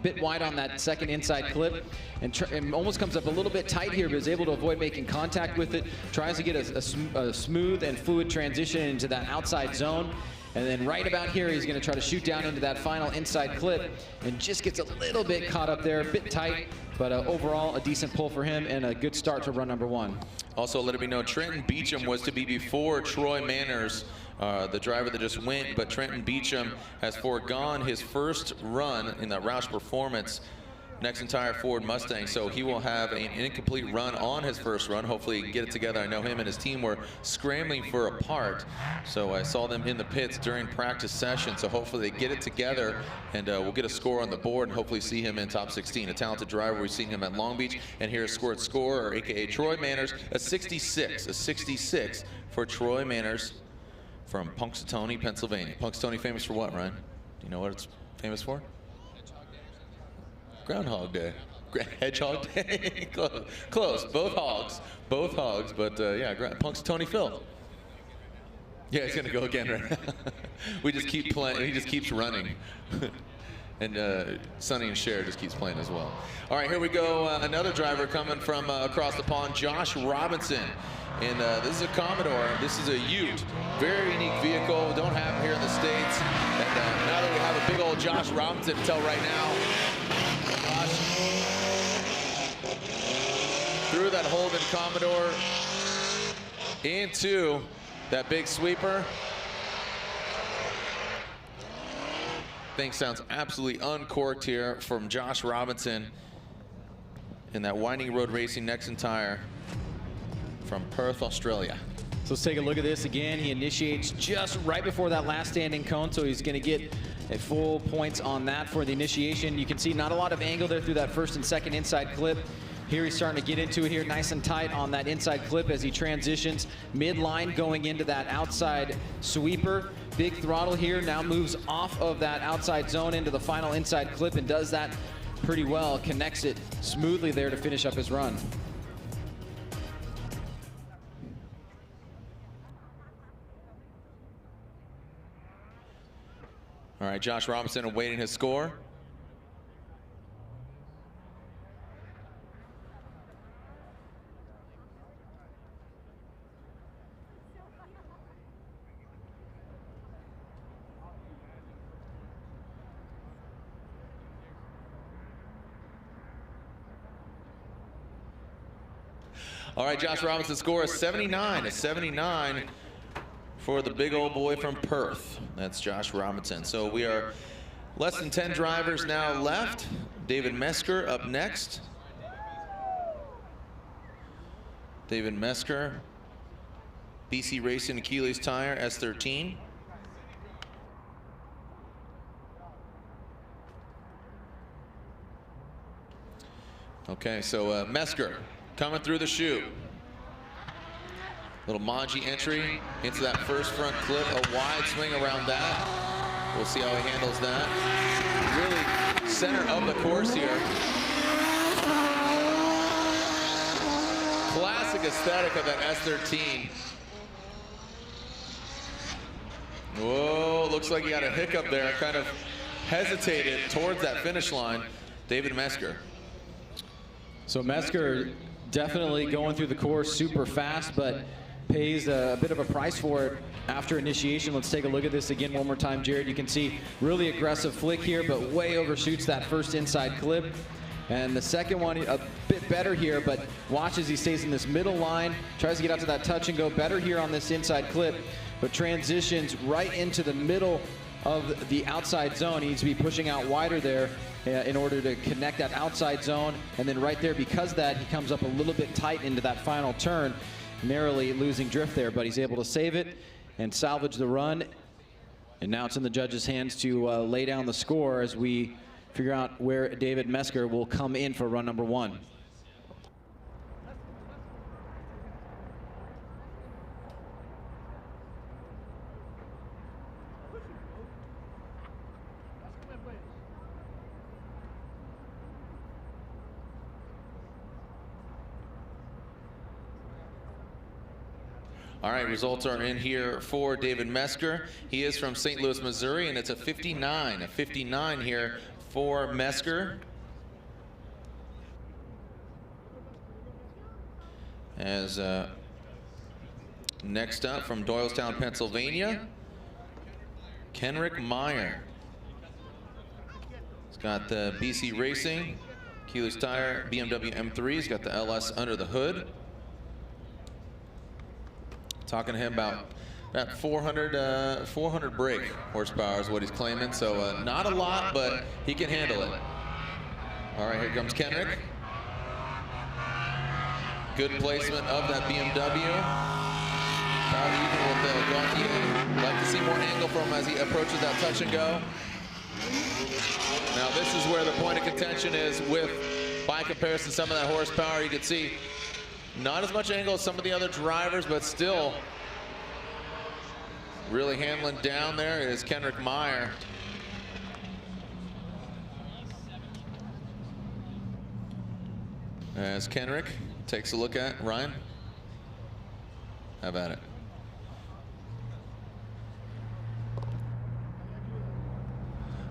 bit wide on that second inside clip, and almost comes up a little bit tight here, but is able to avoid making contact with it. Tries to get a smooth and fluid transition into that outside zone. And then right about here, he's going to try to shoot down into that final inside clip and just gets a little bit caught up there, a bit tight, but overall a decent pull for him and a good start to run number 1. Also, let it be known, Trenton Beecham was to be before Troy Manners, the driver that just went, but Trenton Beecham has foregone his first run in that Roush Performance Nexen Tire Ford Mustang, so he will have an incomplete run on his first run. Hopefully he can get it together. I know him and his team were scrambling for a part, so I saw them in the pits during practice session, so hopefully they get it together, and we'll get a score on the board and hopefully see him in top 16. A talented driver. We've seen him at Long Beach, and here's Squirt's score, aka Troy Manners, a 66 for Troy Manners from Punxsutawney, Pennsylvania. Punxsutawney famous for what, Ryan? Do you know what it's famous for? Groundhog Day. Hedgehog Day? Close. Both hogs, but yeah, Punxsutawney Phil. Yeah, he's gonna go again right now. We just keep playing, he just keeps running. And Sonny and Cher just keeps playing as well. All right, here we go, another driver coming from across the pond, Josh Robinson. And this is a Commodore, this is a Ute. Very unique vehicle, don't have it here in the States. And now that we have a big old Josh Robinson to tell right now, through that Holden Commodore into that big sweeper. Thing sounds absolutely uncorked here from Josh Robinson in that Winding Road Racing Nexen Tire from Perth, Australia. So let's take a look at this again. He initiates just right before that last standing cone, so he's going to get a full points on that for the initiation. You can see not a lot of angle there through that first and second inside clip. Here he's starting to get into it here nice and tight on that inside clip as he transitions midline going into that outside sweeper. Big throttle here, now moves off of that outside zone into the final inside clip and does that pretty well, connects it smoothly there to finish up his run. All right, Josh Robinson awaiting his score. All right, Josh Robinson's score is 79. A 79 for the big old boy from Perth. That's Josh Robinson. So we are less than 10 drivers now left. David Mesker up next. David Mesker, BC Racing Achilles Tire S13. Okay, so Mesker coming through the chute. Little Manji entry into that first front clip, a wide swing around that. We'll see how he handles that. Really center of the course here. Classic aesthetic of that S13. Whoa, looks like he got a hiccup there, kind of hesitated towards that finish line. David Mesker. So Mesker definitely going through the course super fast, but pays a bit of a price for it after initiation. Let's take a look at this again one more time, Jared. You can see really aggressive flick here, but way overshoots that first inside clip. And the second one, a bit better here, but watch as he stays in this middle line, tries to get out to that touch and go better here on this inside clip, but transitions right into the middle of the outside zone. He needs to be pushing out wider there in order to connect that outside zone. And then right there, because of that, he comes up a little bit tight into that final turn, narrowly losing drift there, but he's able to save it and salvage the run. And now it's in the judges' hands to lay down the score as we figure out where David Mesker will come in for run number 1. All right, results are in here for David Mesker. He is from St. Louis, Missouri, and it's a 59. A 59 here for Mesker. As next up from Doylestown, Pennsylvania, Kenrick Meyer. He's got the BC Racing, Keeley's Tire, BMW M3. He's got the LS under the hood. Talking to him about 400 brake horsepower is what he's claiming. So not a lot, but he can handle it. All right, here comes Kenrick. Good placement of that BMW. About even with the Gontier. Like to see more angle from him as he approaches that touch and go. Now this is where the point of contention is with, by comparison, some of that horsepower. You can see not as much angle as some of the other drivers, but still really handling down there is Kenrick Meyer. As Kenrick takes a look at Ryan. How about it?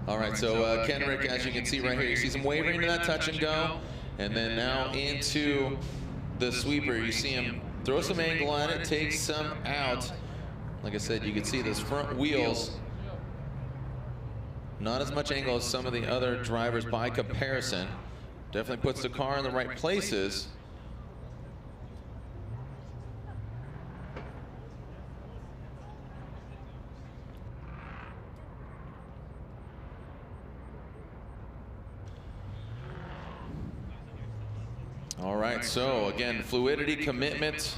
All right, so Kenrick, as you can see right here, you see some wavering into that touch and go, and then now into the sweeper. You see him throw some angle on it, take some out. Like I said, you can see those front wheels. Not as much angle as some of the other drivers by comparison. Definitely puts the car in the right places. All right, so again, fluidity, commitment,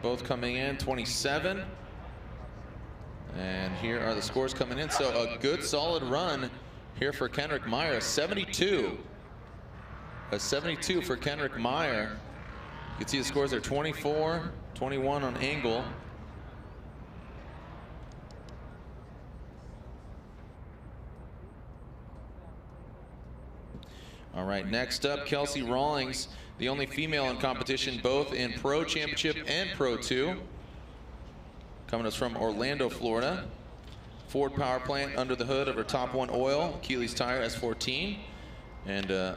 both coming in, 27. And here are the scores coming in. So a good solid run here for Kenrick Meyer, a 72. A 72 for Kenrick Meyer. You can see the scores are 24, 21 on angle. All right, next up, Kelsey Rawlings, the only female in competition, both in Pro Championship and Pro 2. Coming to us from Orlando, Florida. Ford power plant under the hood of her Top One oil, Keeley's Tire S14. And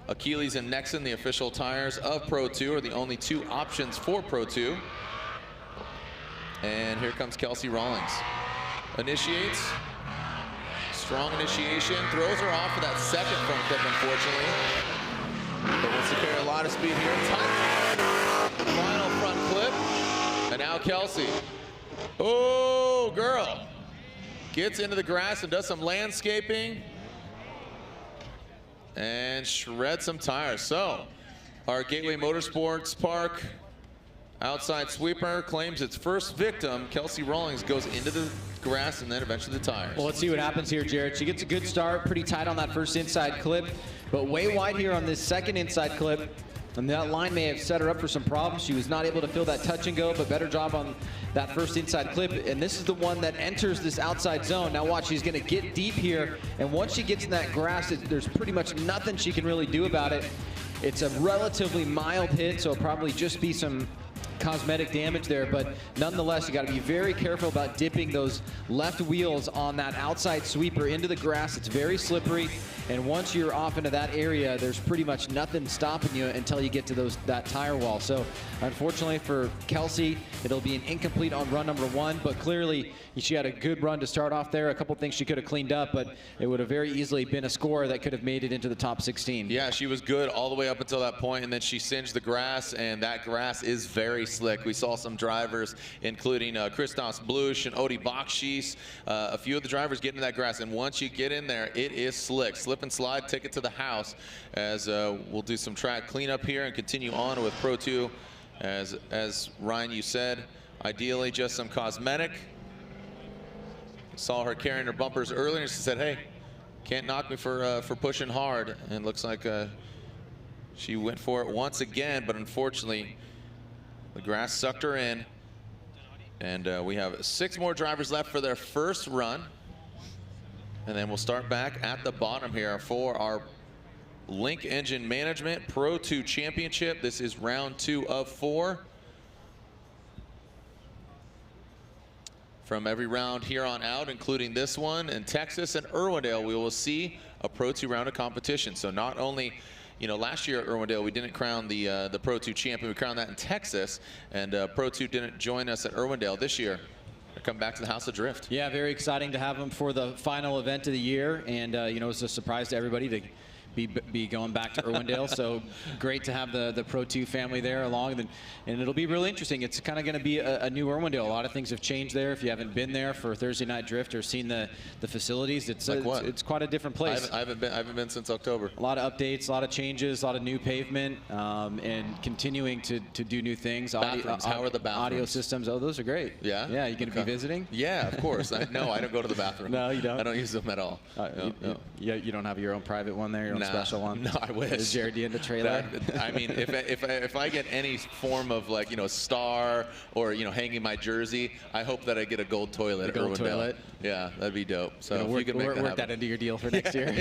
Achilles and Nexen, the official tires of Pro 2, are the only two options for Pro 2. And here comes Kelsey Rawlings. Initiates. Strong initiation. Throws her off for that second front clip, unfortunately. But wants to carry a lot of speed here. Tight. Final front clip. And now Kelsey. Oh, girl. Gets into the grass and does some landscaping. And shreds some tires. So, our Gateway Motorsports Park outside sweeper claims its first victim. Kelsey Rawlings goes into the grass and then eventually the tires. Well, let's see what happens here, Jared. She gets a good start, pretty tight on that first inside clip, but way wide here on this second inside clip. And that line may have set her up for some problems. She was not able to fill that touch and go, but better job on that first inside clip. And this is the one that enters this outside zone. Now watch, she's gonna get deep here. And once she gets in that grass, there's pretty much nothing she can really do about it. It's a relatively mild hit, so it'll probably just be some cosmetic damage there, but nonetheless, you got to be very careful about dipping those left wheels on that outside sweeper into the grass. It's very slippery, and once you're off into that area, there's pretty much nothing stopping you until you get to that tire wall. So unfortunately for Kelsey, it'll be an incomplete on run number one, but clearly she had a good run to start off there. A couple things she could have cleaned up, but it would have very easily been a score that could have made it into the top 16. Yeah, she was good all the way up until that point, and then she singed the grass, and that grass is very slick. We saw some drivers, including Christos Blush and Odi Bakshis, a few of the drivers get into that grass, and once you get in there, it is slick. Slip and slide, take it to the house, as we'll do some track cleanup here and continue on with Pro 2. As Ryan, you said, ideally just some cosmetic. Saw her carrying her bumpers earlier, and she said, hey, can't knock me for pushing hard. And it looks like she went for it once again, but unfortunately, the grass sucked her in. And we have 6 more drivers left for their first run. And then we'll start back at the bottom here for our Link Engine Management Pro 2 Championship. This is round 2 of 4. from every round here on out, including this one. In Texas and Irwindale, we will see a Pro 2 round of competition. So not only, you know, last year at Irwindale, we didn't crown the Pro 2 champion. We crowned that in Texas, and Pro 2 didn't join us at Irwindale this year. They come back to the House of Drift. Yeah, very exciting to have them for the final event of the year, and you know, it's a surprise to everybody to be going back to Irwindale. So great to have the Pro 2 family there along, and it'll be really interesting. It's kind of going to be a new Irwindale. A lot of things have changed there. If you haven't been there for Thursday Night Drift or seen the facilities, it's quite a different place. I haven't been since October. A lot of updates, a lot of changes, a lot of new pavement, and continuing to do new things. Bathrooms. How are the bathrooms? Audio systems. Oh, those are great. Yeah? Yeah, you going to be visiting? Yeah, of course. No, I don't go to the bathroom. No, you don't? I don't use them at all. No. You don't have your own private one there, your own special one? No, I wish. Is Jared in the trailer? I mean, if I get any form of, like, you know, star or, you know, hanging my jersey, I hope that I get a gold toilet. A gold toilet? Yeah, that'd be dope. So if you could work that into your deal for next year.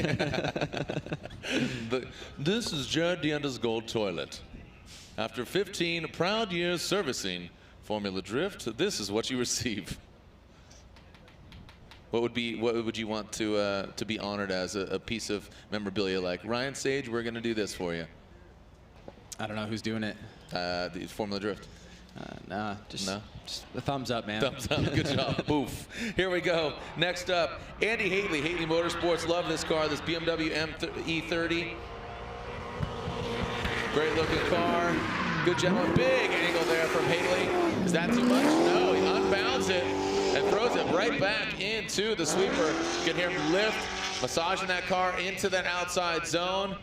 This is Jared DeAnda's gold toilet. After 15 proud years servicing Formula Drift, this is what you receive. What would you want to be honored as a piece of memorabilia? Like, Ryan Sage, we're going to do this for you. I don't know who's doing it. The Formula Drift. Nah, just a thumbs up, man. Thumbs up. Good job. Boof. Here we go. Next up, Andy Haley, Haley Motorsports. Love this car, this BMW E30. Great looking car. Good gentleman. Big angle there from Haley. Is that too much? No, he unbounds it and throws it right back into the sweeper. You can hear him lift, massaging that car into that outside zone,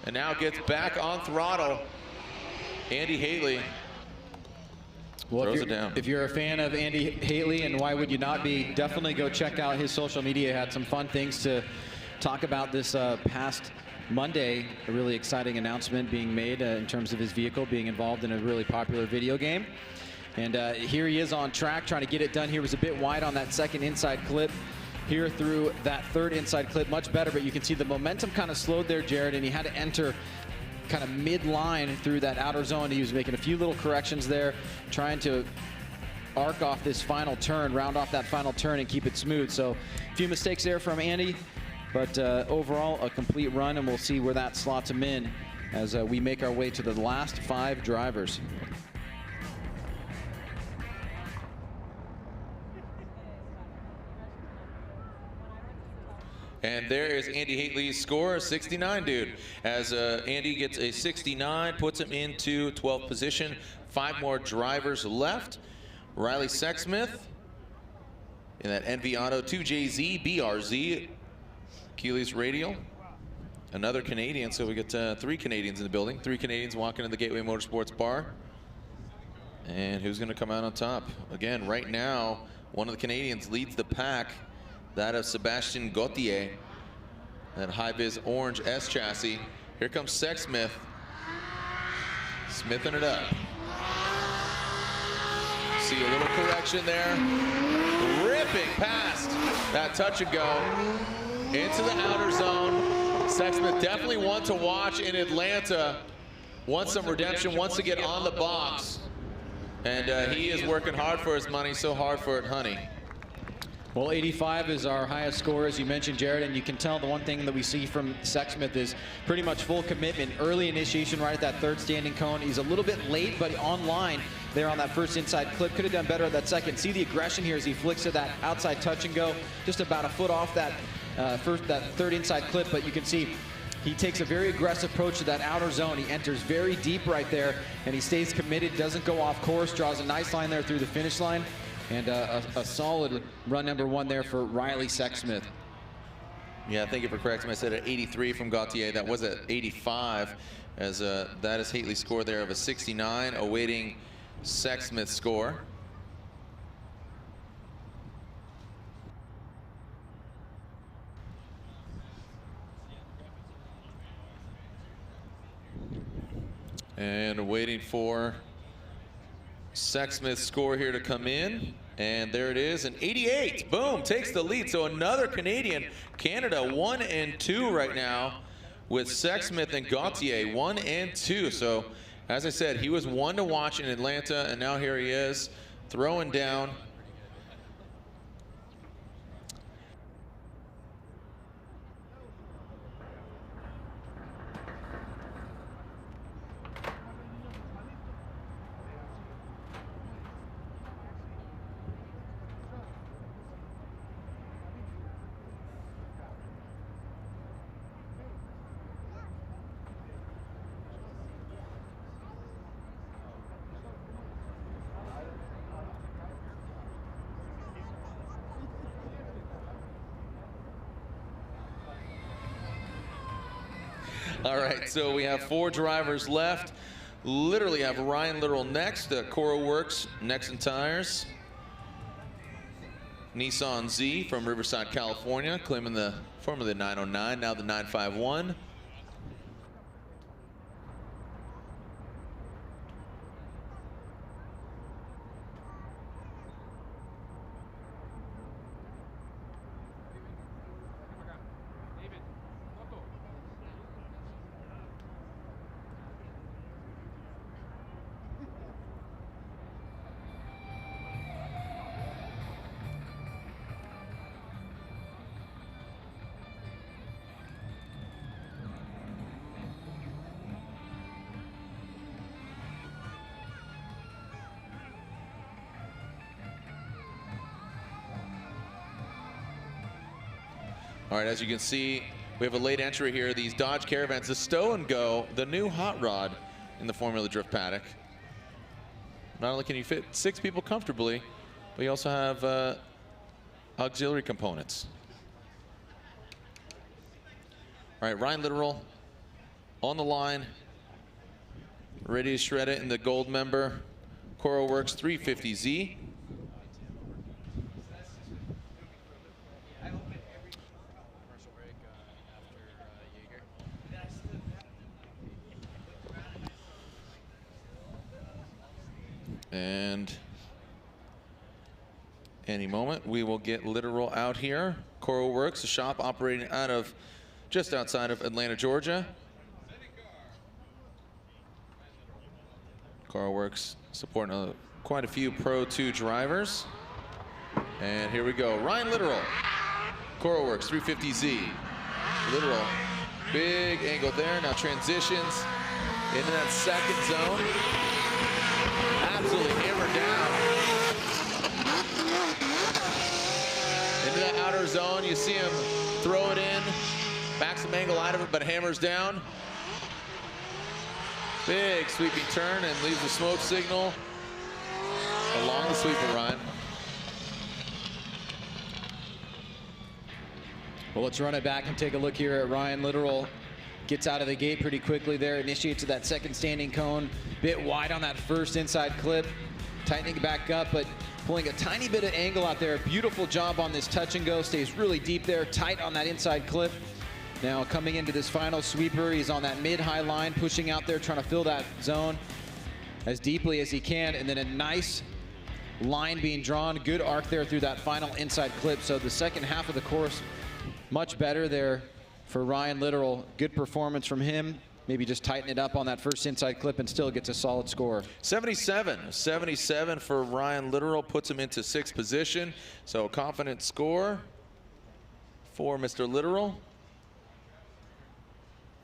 and now gets back on throttle. Andy Haley throws it down. If you're a fan of Andy Haley, and why would you not be, definitely go check out his social media. He had some fun things to talk about this past Monday. A really exciting announcement being made in terms of his vehicle being involved in a really popular video game. And here he is on track trying to get it done. Here was a bit wide on that second inside clip. Here through that third inside clip, much better, but you can see the momentum kind of slowed there, Jared, and he had to enter kind of mid-line through that outer zone. He was making a few little corrections there, trying to arc off this final turn, round off that final turn and keep it smooth. So a few mistakes there from Andy, but overall a complete run, and we'll see where that slots him in as we make our way to the last 5 drivers. And there is Andy Haley's score, 69, dude. As Andy gets a 69, puts him into 12th position. 5 more drivers left. Riley Sexsmith in that NV Auto 2JZ BRZ Achilles Radial. Another Canadian, so we get 3 Canadians in the building. 3 Canadians walking in the Gateway Motorsports bar. And who's going to come out on top? Again, right now, one of the Canadians leads the pack. That of Sebastian Gauthier, that high-vis orange S chassis. Here comes Sexsmith, smithing it up. See a little correction there. Ripping past that touch and go into the outer zone. Sexsmith definitely one to watch in Atlanta. Wants some redemption, wants to get on the box. And he is working hard for his money, so hard for it, honey. Well, 85 is our highest score, as you mentioned, Jared, and you can tell the one thing that we see from Sexsmith is pretty much full commitment. Early initiation right at that third standing cone. He's a little bit late, but on line there on that first inside clip. Could have done better at that second. See the aggression here as he flicks to that outside touch and go, just about a foot off that third inside clip, but you can see he takes a very aggressive approach to that outer zone. He enters very deep right there, and he stays committed, doesn't go off course, draws a nice line there through the finish line. And a solid run number 1 there for Riley Sexsmith. Yeah, thank you for correcting me. I said at 83 from Gauthier. That was at 85, as that is Haley's score there of a 69, awaiting Sexsmith's score. And waiting for Sexsmith's score here to come in, and there it is, an 88. Boom, takes the lead. So another Canadian, Canada 1 and 2 right now with Sexsmith and Gauthier 1 and 2. So as I said, he was one to watch in Atlanta, and now here he is throwing down All right, so we have 4 drivers left. Literally have Ryan Littrell next, Coro Works, Nexen Tires. Nissan Z from Riverside, California, claiming the formerly the 909, now the 951. All right, as you can see, we have a late entry here. These Dodge Caravans, the Stow and Go, the new hot rod in the Formula Drift paddock. Not only can you fit 6 people comfortably, but you also have auxiliary components. All right, Ryan Littrell on the line, ready to shred it in the gold member Coro Works 350Z. And any moment we will get Littrell out here. Coro Works, a shop operating out of just outside of Atlanta, Georgia. Coro Works supporting quite a few Pro 2 drivers. And here we go. Ryan Littrell, Coro Works 350Z. Littrell, big angle there. Now transitions into that second zone. Absolutely hammered down. Into that outer zone, you see him throw it in, back some angle out of it, but hammers down. Big sweeping turn and leaves a smoke signal along the sweeper, Ryan. Well, let's run it back and take a look here at Ryan Littrell. Gets out of the gate pretty quickly there, initiates that second standing cone, bit wide on that first inside clip, tightening back up, but pulling a tiny bit of angle out there. Beautiful job on this touch and go, stays really deep there, tight on that inside clip. Now coming into this final sweeper, he's on that mid-high line, pushing out there, trying to fill that zone as deeply as he can, and then a nice line being drawn, good arc there through that final inside clip. So the second half of the course, much better there for Ryan Littrell. Good performance from him. Maybe just tighten it up on that first inside clip and still gets a solid score. 77 for Ryan Littrell, puts him into 6th position. So a confident score for Mr. Littrell.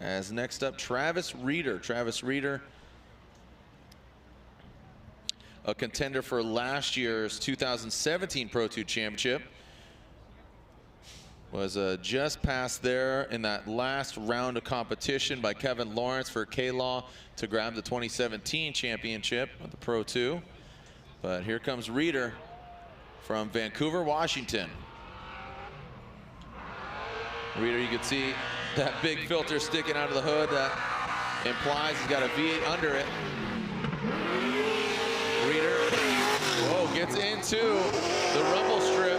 As next up, Travis Reeder. Travis Reeder, a contender for last year's 2017 Pro 2 Championship. Was just passed there in that last round of competition by Kevin Lawrence for K-Law to grab the 2017 championship of the Pro 2. But here comes Reeder from Vancouver, Washington. Reeder, you can see that big filter sticking out of the hood. That implies he's got a V8 under it. Reeder, whoa, gets into the rumble strip.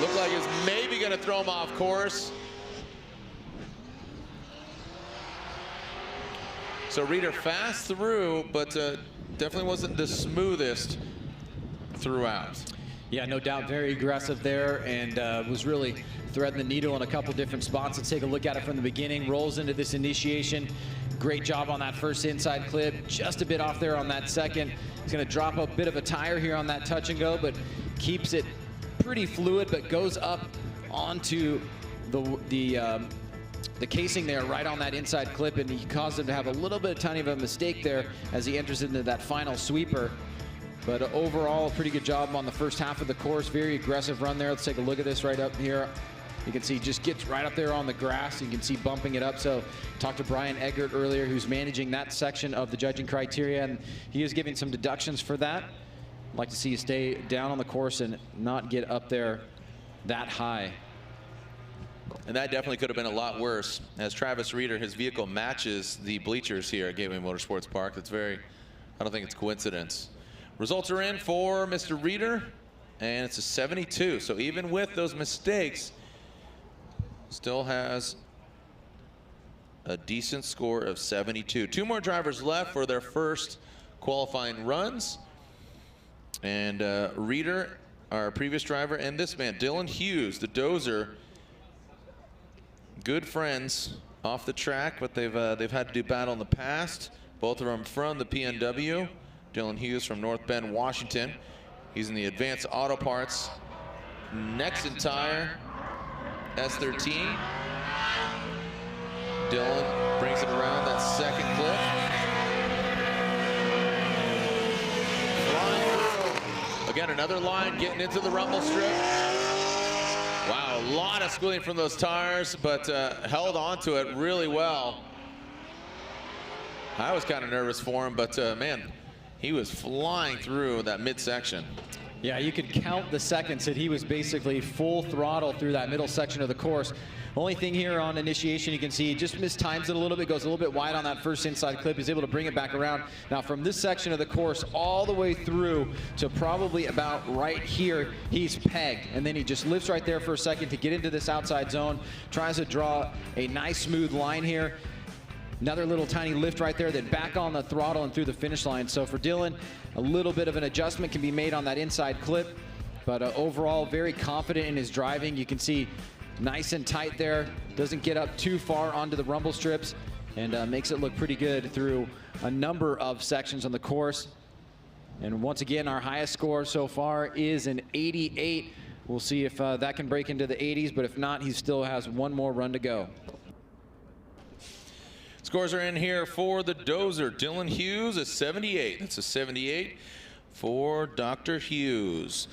Looked like it's maybe going to throw him off course. So Reeder fast through, but definitely wasn't the smoothest throughout. Yeah, no doubt, very aggressive there, and was really threading the needle in a couple different spots. Let's take a look at it from the beginning. Rolls into this initiation. Great job on that first inside clip. Just a bit off there on that second. He's going to drop a bit of a tire here on that touch and go, but keeps it pretty fluid, but goes up onto the casing there right on that inside clip, and he caused him to have a little bit tiny of a mistake there as he enters into that final sweeper. But overall, a pretty good job on the first half of the course. Very aggressive run there. Let's take a look at this right up here. You can see just gets right up there on the grass. You can see bumping it up. So talked to Brian Eggert earlier, who's managing that section of the judging criteria, and he is giving some deductions for that. I'd like to see you stay down on the course and not get up there that high. And that definitely could have been a lot worse, as Travis Reeder, his vehicle matches the bleachers here at Gateway Motorsports Park. That's I don't think it's coincidence. Results are in for Mr. Reeder, and it's a 72. So even with those mistakes, still has a decent score of 72. 2 more drivers left for their first qualifying runs. And Reeder, our previous driver, and this man, Dylan Hughes, the Dozer, good friends off the track, but they've had to do battle in the past. Both of them from the PNW. Dylan Hughes from North Bend, Washington. He's in the Advanced Auto Parts Nexen Tire S13. Dylan brings it around that second clip. Flying through. Again, another line getting into the rumble strip. Wow, a lot of squealing from those tires, but held onto it really well. I was kind of nervous for him, but man, he was flying through that midsection. Yeah, you could count the seconds that he was basically full throttle through that middle section of the course. Only thing here on initiation, you can see he just mistimes it a little bit, goes a little bit wide on that first inside clip. He's able to bring it back around. Now from this section of the course all the way through to probably about right here, he's pegged. And then he just lifts right there for a second to get into this outside zone, tries to draw a nice smooth line here. Another little tiny lift right there, then back on the throttle and through the finish line. So for Dylan, a little bit of an adjustment can be made on that inside clip, but overall very confident in his driving. You can see nice and tight there, doesn't get up too far onto the rumble strips, and makes it look pretty good through a number of sections on the course. And once again, our highest score so far is an 88. We'll see if that can break into the 80s, but if not, he still has one more run to go. Scores are in here for the Dozer. Dylan Hughes, a 78. That's a 78 for Dr. Hughes.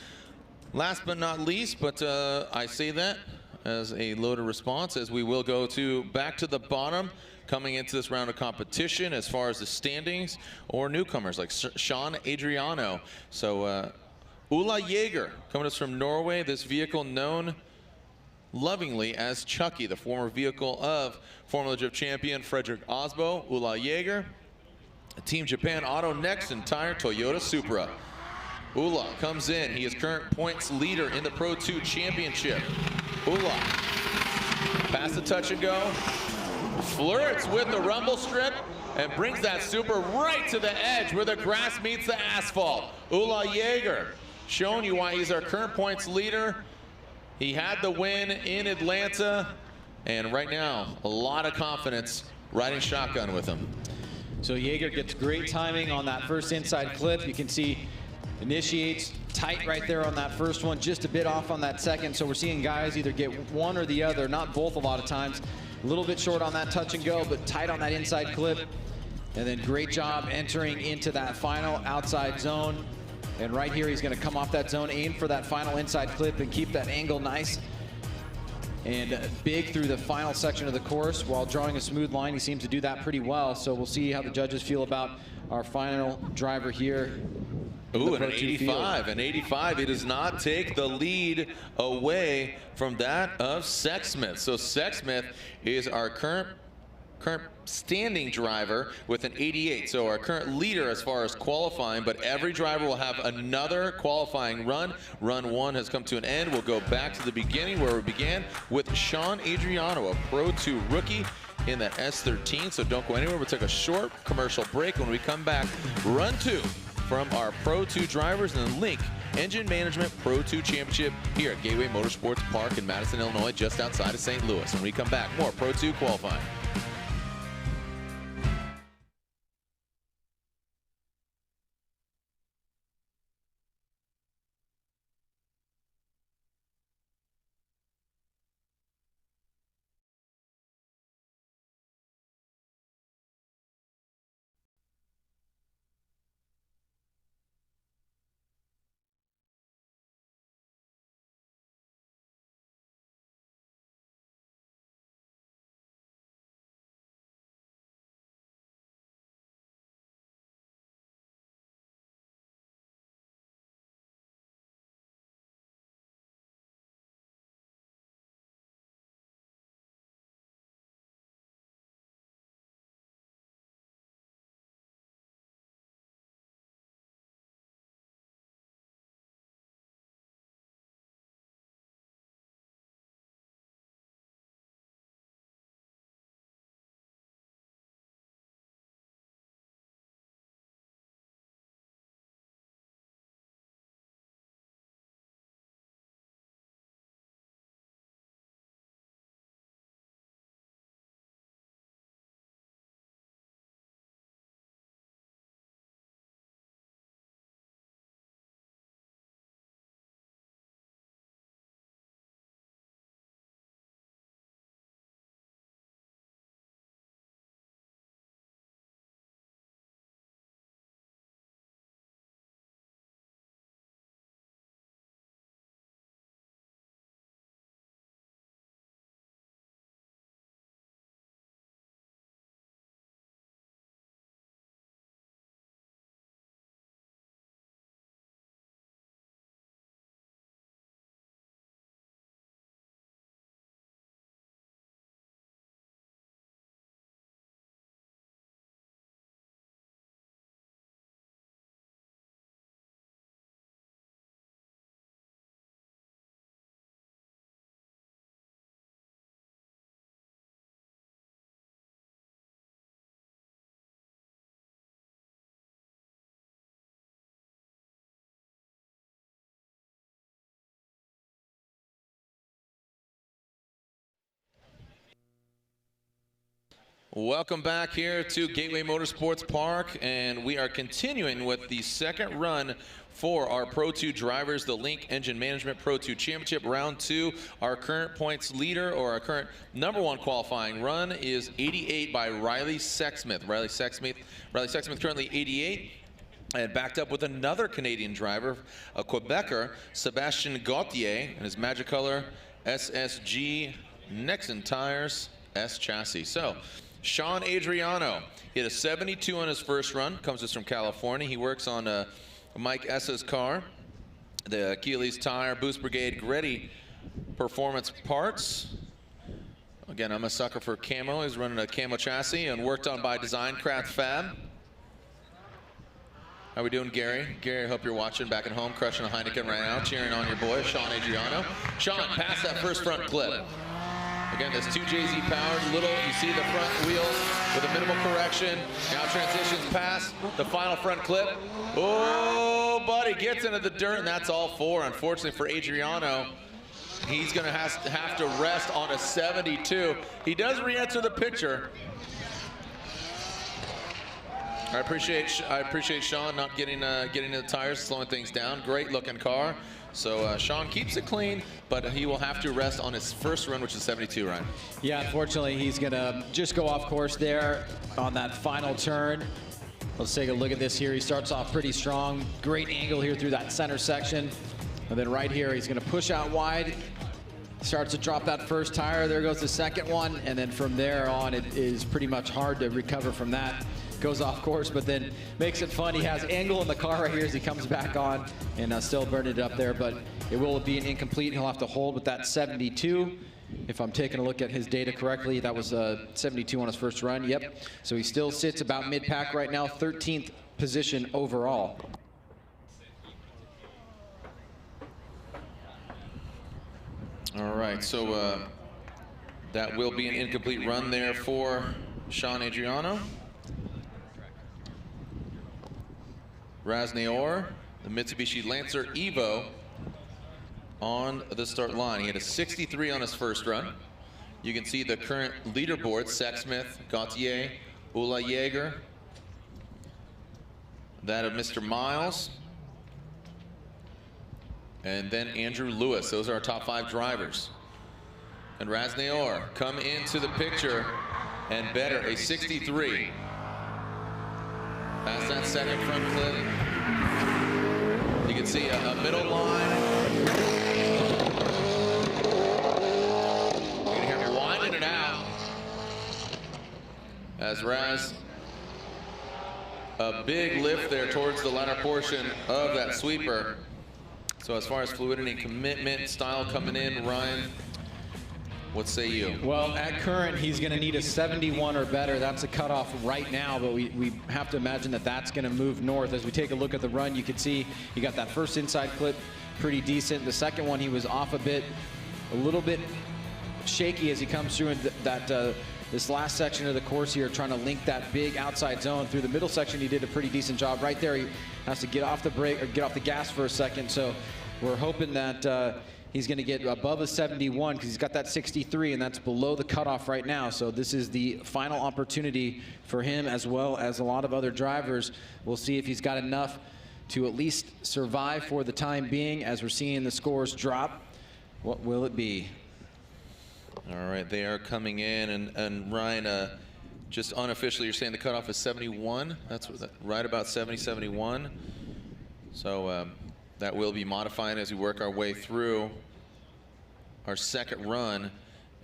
Last but not least, but I say that as a loaded response, as we will go back to the bottom coming into this round of competition as far as the standings, or newcomers like Sean Adriano. So Ulla Jaeger coming to us from Norway. This vehicle known lovingly as Chucky, the former vehicle of Formula Drift champion Frederick Osbo. Ulla Jaeger, Team Japan Auto Nexen Tire Toyota Supra. Ulla comes in. He is current points leader in the Pro 2 Championship. Ulla, past the touch and go, flirts with the rumble strip and brings that Supra right to the edge where the grass meets the asphalt. Ulla Jaeger showing you why he's our current points leader. He had the win in Atlanta, and right now, a lot of confidence riding shotgun with him. So Jaeger gets great timing on that first inside clip. You can see initiates tight right there on that first one, just a bit off on that second. So we're seeing guys either get one or the other, not both a lot of times. A little bit short on that touch and go, but tight on that inside clip. And then great job entering into that final outside zone. And right here, he's gonna come off that zone, aim for that final inside clip and keep that angle nice and big through the final section of the course while drawing a smooth line. He seems to do that pretty well. So we'll see how the judges feel about our final driver here. Ooh, and an 85. An 85, it does not take the lead away from that of Sexsmith. So Sexsmith is our current standing driver with an 88. So our current leader as far as qualifying, but every driver will have another qualifying run. Run 1 has come to an end. We'll go back to the beginning where we began with Sean Adriano, a Pro 2 rookie in that S13. So don't go anywhere. We'll take a short commercial break. When we come back, run 2 from our Pro 2 drivers and then Link Engine Management Pro 2 Championship here at Gateway Motorsports Park in Madison, Illinois, just outside of St. Louis. When we come back, more Pro 2 qualifying. Welcome back here to Gateway Motorsports Park, and we are continuing with the second run for our Pro 2 drivers, the Link Engine Management Pro 2 Championship Round 2. Our current points leader, or our current #1 qualifying run, is 88 by Riley Sexsmith. Riley Sexsmith currently 88. And backed up with another Canadian driver, a Quebecer, Sebastien Gauthier, and his Magicolor SSG Nexen tires, S chassis. So, Sean Adriano hit a 72 on his first run, comes to us from California. He works on Mike Essa's car, the Achilles Tire Boost Brigade Greddy Performance Parts. Again, I'm a sucker for camo. He's running a camo chassis and worked on by Design Craft Fab. How we doing, Gary? Gary, I hope you're watching back at home, crushing a Heineken right now, cheering on your boy, Sean Adriano. Sean, pass that first front clip. Again, this 2JZ powered, little, you see the front wheels with a minimal correction. Now transitions past the final front clip. Oh, buddy, gets into the dirt, and that's all four. Unfortunately for Adriano, he's gonna have to rest on a 72. He does re-enter the picture. I appreciate Sean not getting into the tires, slowing things down. Great looking car. So Sean keeps it clean, but he will have to rest on his first run, which is 72, Ryan. Yeah, unfortunately, he's gonna just go off course there on that final turn. Let's take a look at this here. He starts off pretty strong. Great angle here through that center section. And then right here, he's gonna push out wide. Starts to drop that first tire. There goes the second one. And then from there on, it is pretty much hard to recover from that. Goes off course, but then makes it fun. He has angle in the car right here as he comes back on, and still burning it up there, but it will be an incomplete. He'll have to hold with that 72. If I'm taking a look at his data correctly, that was 72 on his first run. Yep. So he still sits about mid-pack right now, 13th position overall. All right, so that will be an incomplete run there for Sean Adriano. Raz Naor, the Mitsubishi Lancer Evo, on the start line. He had a 63 on his first run. You can see the current leaderboard: Sexsmith, Gauthier, Ula Yeager, that of Mr. Miles, and then Andrew Lewis. Those are our top 5 drivers. And Raz Naor come into the picture and better, a 63. Past that second front clip. You can see a middle line. You can hear him winding it out. As Raz, a big lift there towards the latter portion of that sweeper. So as far as fluidity, commitment, style coming in, Ryan, what say you? Well, at current, he's going to need a 71 or better. That's a cutoff right now, but we have to imagine that that's going to move north. As we take a look at the run, you can see he got that first inside clip pretty decent. The second one, he was off a bit, a little bit shaky as he comes through in this last section of the course here, trying to link that big outside zone. Through the middle section, he did a pretty decent job. Right there, he has to get off the brake or get off the gas for a second. So we're hoping that he's going to get above a 71 because he's got that 63, and that's below the cutoff right now. So this is the final opportunity for him, as well as a lot of other drivers. We'll see if he's got enough to at least survive for the time being. As we're seeing the scores drop, what will it be? All right, they are coming in, and Ryan, just unofficially, you're saying the cutoff is 71? That's right, about 70, 71. So that will be modifying as we work our way through our second run,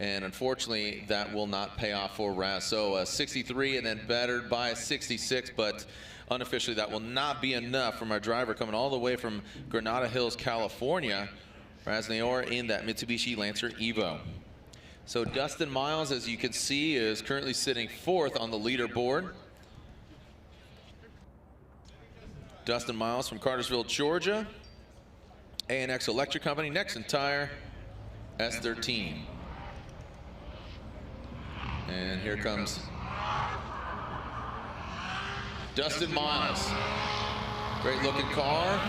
and unfortunately that will not pay off for Raz. So 63 and then bettered by a 66, but unofficially that will not be enough from our driver coming all the way from Granada Hills, California, Raz Naor, in that Mitsubishi Lancer Evo. So Dustin Miles, as you can see, is currently sitting 4th on the leaderboard. Dustin Miles from Cartersville, Georgia. ANX Electric Company, Nexen Tire, S13. And here comes Dustin Miles. Great looking car.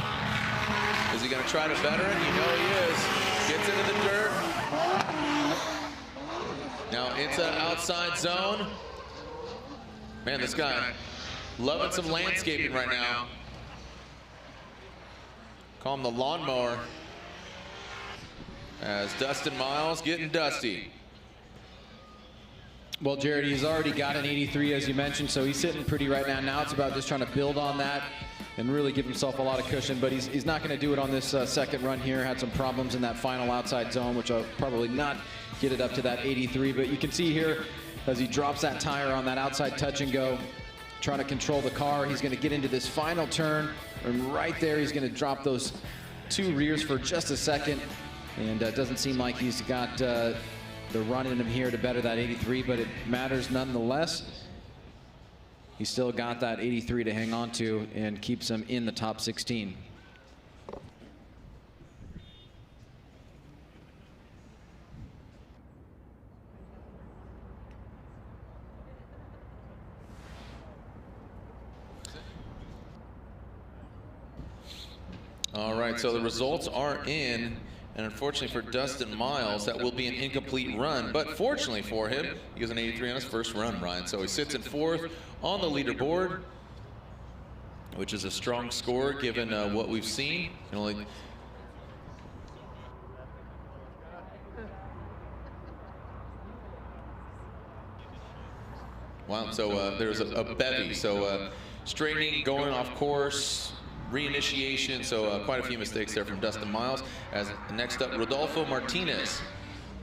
Is he gonna try to better it? You know he is. Gets into the dirt. Now into outside zone. Man, this guy loving some landscaping right now. Call him the lawnmower. As Dustin Miles getting dusty. Well, Jared, he's already got an 83, as you mentioned, so he's sitting pretty right now. Now it's about just trying to build on that and really give himself a lot of cushion, but he's not going to do it on this second run here. Had some problems in that final outside zone, which I'll probably not get it up to that 83, but you can see here as he drops that tire on that outside touch and go, trying to control the car. He's going to get into this final turn, and right there he's going to drop those 2 rears for just a second, and it doesn't seem like he's got the run in him here to better that 83, but it matters nonetheless. He's still got that 83 to hang on to and keeps him in the top 16. All right, so the results are in. And unfortunately for Dustin Miles, that will be an incomplete run. But fortunately for him, he has an 83 on his first run, Ryan. So he sits in 4th on the leaderboard, which is a strong score given what we've seen. Wow, so there's a bevy. So straightening, going off course, reinitiation, so quite a few mistakes there from Dustin Miles. As next up, Rodolfo Martinez.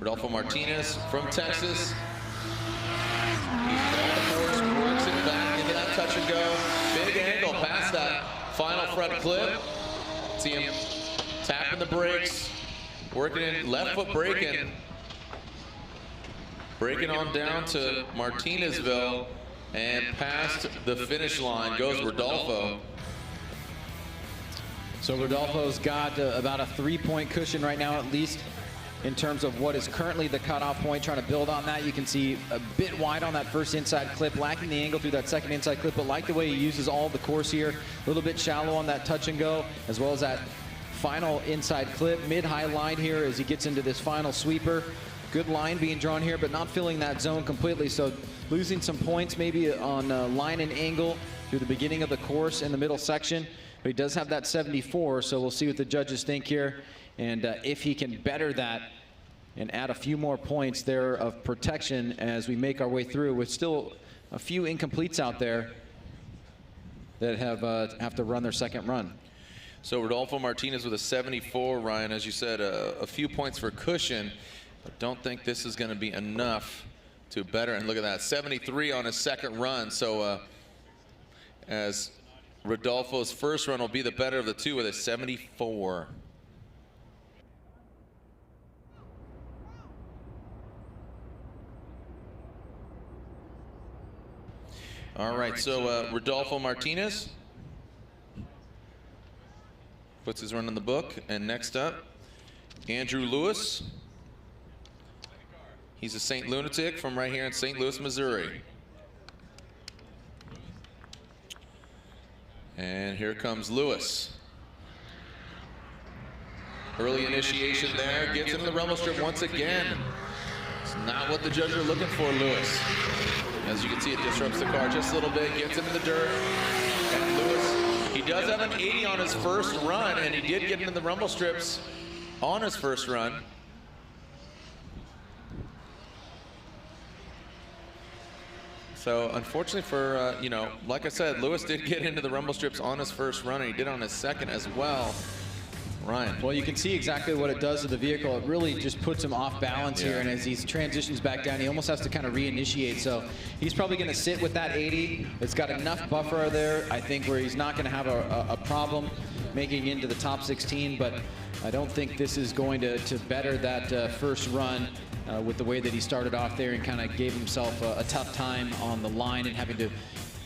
Rodolfo Martinez from Texas. He's on the course, works it back into that touch and go. Big angle past that final front clip. See him tapping the brakes, working in, left foot braking. Braking on down to Martinezville, and past the finish line goes Rodolfo. So Rodolfo's got about a 3-point cushion right now, at least in terms of what is currently the cutoff point. Trying to build on that. You can see a bit wide on that first inside clip, lacking the angle through that second inside clip, but like the way he uses all of the course here. A little bit shallow on that touch and go, as well as that final inside clip. Mid-high line here as he gets into this final sweeper. Good line being drawn here, but not filling that zone completely. So losing some points maybe on line and angle through the beginning of the course in the middle section. But he does have that 74, so we'll see what the judges think here. And if he can better that and add a few more points there of protection as we make our way through, with still a few incompletes out there that have to run their second run. So Rodolfo Martinez with a 74, Ryan, as you said, a few points for cushion, but don't think this is going to be enough to better. And look at that, 73 on his second run. So as Rodolfo's first run will be the better of the two with a 74. All right, so Rodolfo Martinez puts his run in the book. And next up, Andrew Lewis. He's a St. Lunatic from right here in St. Louis, Missouri. And here comes Lewis. Early initiation there, gets into the rumble strip once again. It's not what the judges are looking for, Lewis. As you can see, it disrupts the car just a little bit, gets into the dirt. And Lewis, he does have an 80 on his first run, and he did get into the rumble strips on his first run. So unfortunately for, you know, like I said, Lewis did get into the rumble strips on his first run, and he did on his second as well. Ryan. Well, you can see exactly what it does to the vehicle. It really just puts him off balance here, and as he transitions back down, he almost has to kind of reinitiate. So he's probably going to sit with that 80. It's got enough buffer there, I think, where he's not going to have a problem making into the top 16, but I don't think this is going to better that first run with the way that he started off there and kind of gave himself a tough time on the line and having to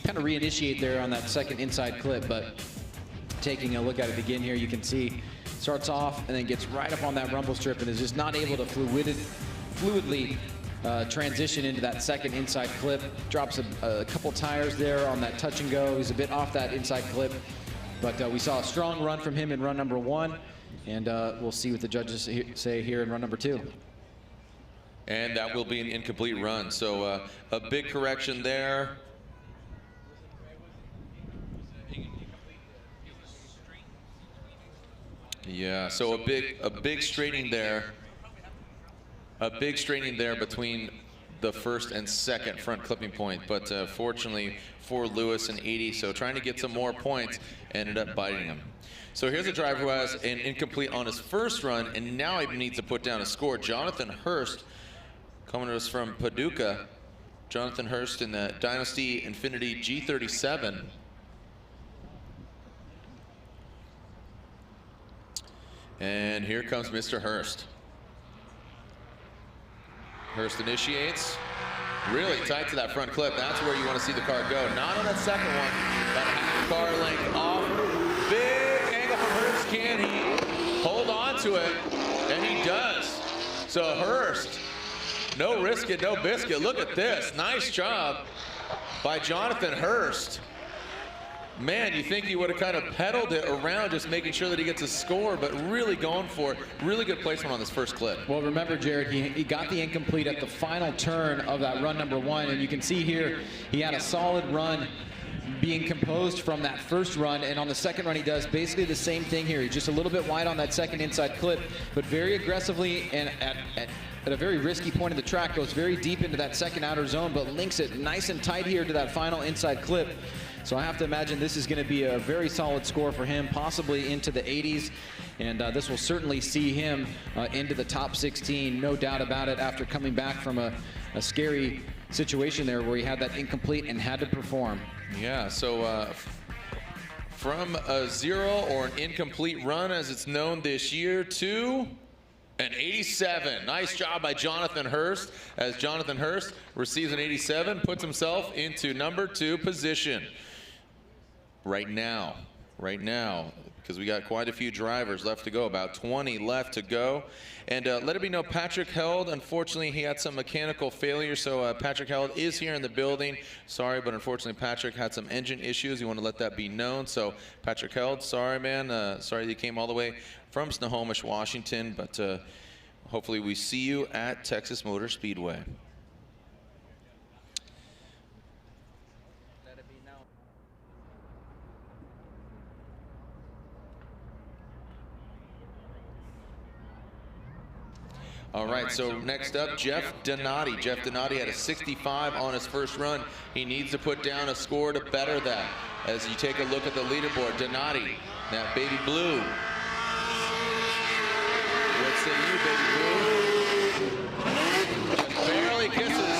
kind of reinitiate there on that second inside clip. But taking a look at it again here, you can see starts off and then gets right up on that rumble strip and is just not able to fluidly transition into that second inside clip. Drops a couple tires there on that touch and go. He's a bit off that inside clip, but we saw a strong run from him in run number 1, and we'll see what the judges say here in run number 2. And that will be an incomplete run. So a big correction there. Yeah, so a big straightening there. A big straightening there between the first and second front clipping point, but fortunately for Lewis and 80, so trying to get some more points, ended up biting him. So here's a driver who has an incomplete on his first run, and now he needs to put down a score. Jonathan Hurst, coming to us from Paducah. Jonathan Hurst in the Dynasty Infinity G37. And here comes Mr. Hurst. Hurst initiates. Really tight to that front clip. That's where you want to see the car go. Not on that second one, but half car length off. Big angle from Hurst. Can he hold on to it? And he does. So Hurst, no risk it, no biscuit. Look at this. Nice job by Jonathan Hurst. Man, you think he would have kind of pedaled it around, just making sure that he gets a score, but really going for it. Really good placement on this first clip. Well, remember, Jared, he got the incomplete at the final turn of that run number 1, and you can see here he had a solid run being composed from that first run, and on the second run he does basically the same thing here. He's just a little bit wide on that second inside clip, but very aggressively and at a very risky point of the track, goes very deep into that second outer zone, but links it nice and tight here to that final inside clip. So I have to imagine this is going to be a very solid score for him, possibly into the 80s. And this will certainly see him into the top 16, no doubt about it, after coming back from a scary situation there where he had that incomplete and had to perform. Yeah, so from a 0 or an incomplete run, as it's known this year, to an 87. Nice job by Jonathan Hurst, as Jonathan Hurst receives an 87, puts himself into number 2 position. Right now, because we got quite a few drivers left to go, about 20 left to go. And let it be known, Patrick Held, unfortunately, he had some mechanical failure, so Patrick Held is here in the building. Sorry, but unfortunately, Patrick had some engine issues. You want to let that be known. So, Patrick Held, sorry, man. Sorry that you came all the way from Snohomish, Washington, but hopefully we see you at Texas Motor Speedway. All right, so next up, Jeff Donati. Jeff Donati had a 65 on his first run. He needs to put down a score to better that. As you take a look at the leaderboard, Donati, that baby blue. What say you, baby blue? Just barely kisses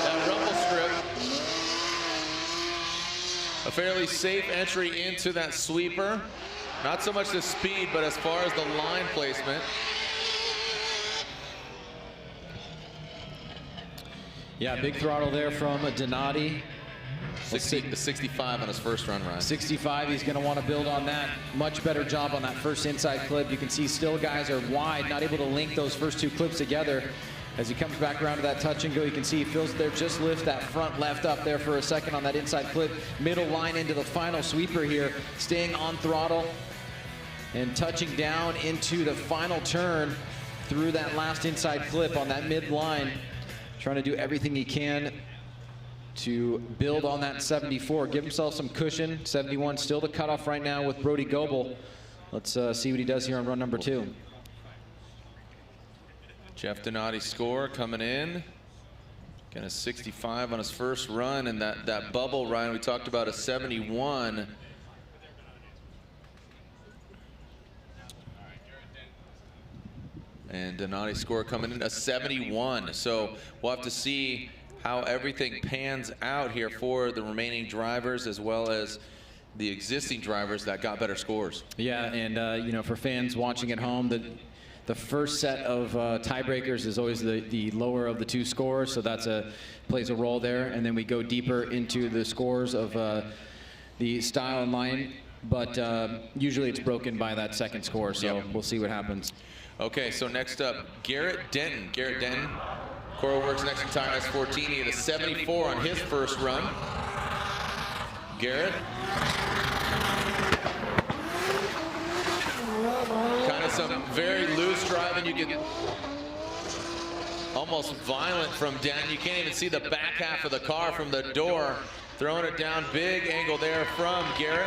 that rumble strip. A fairly safe entry into that sweeper. Not so much the speed, but as far as the line placement. Yeah, big throttle there from Donati. 65 on his first run, Ryan. 65, he's going to want to build on that. Much better job on that first inside clip. You can see still guys are wide, not able to link those first 2 clips together. As he comes back around to that touch and go, you can see he feels there, just lift that front left up there for a second on that inside clip. Middle line into the final sweeper here, staying on throttle and touching down into the final turn through that last inside clip on that mid line. Trying to do everything he can to build on that 74, give himself some cushion. 71 still the cutoff right now with Brody Goebel. Let's see what he does here on run number 2. Jeff Donati's score coming in. Got a 65 on his first run, and that bubble, Ryan, we talked about a 71. And Donati's score coming in a 71. So we'll have to see how everything pans out here for the remaining drivers, as well as the existing drivers that got better scores. Yeah, and you know, for fans watching at home, the first set of tiebreakers is always the lower of the 2 scores, so that's plays a role there. And then we go deeper into the scores of the style and line, but usually it's broken by that second score, so we'll see what happens. Okay, so next up, Garrett Denton. Garrett Denton, Coral Works Next Tire S14. He had a 74 on his first run. Garrett. Kind of some very loose driving. You get almost violent from Denton. You can't even see the back half of the car from the door. Throwing it down, big angle there from Garrett.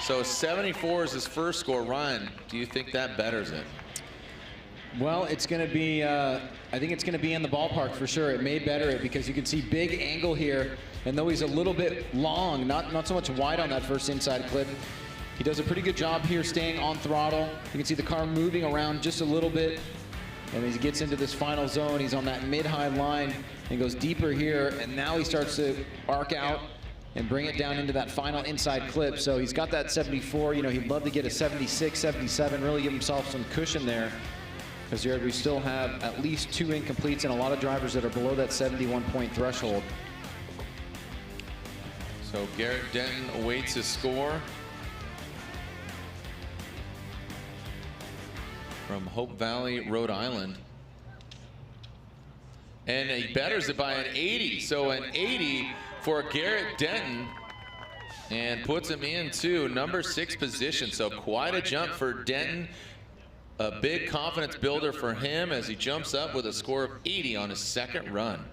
So 74 is his first score. Ryan, do you think that betters it? Well, it's going to be, I think it's going to be in the ballpark for sure. It may better it because you can see big angle here. And though he's a little bit long, not so much wide on that first inside clip, he does a pretty good job here staying on throttle. You can see the car moving around just a little bit. And as he gets into this final zone, he's on that mid-high line and goes deeper here. And now he starts to arc out and bring it down into that final inside clip. So he's got that 74. You know, he'd love to get a 76, 77, really give himself some cushion there. Because we still have at least 2 incompletes and a lot of drivers that are below that 71-point threshold. So Garrett Denton awaits his score from Hope Valley, Rhode Island. And he betters it by an 80. So an 80 for Garrett Denton and puts him into number 6 position. So quite a jump for Denton. A big confidence builder for him as he jumps up with a score of 80 on his second run.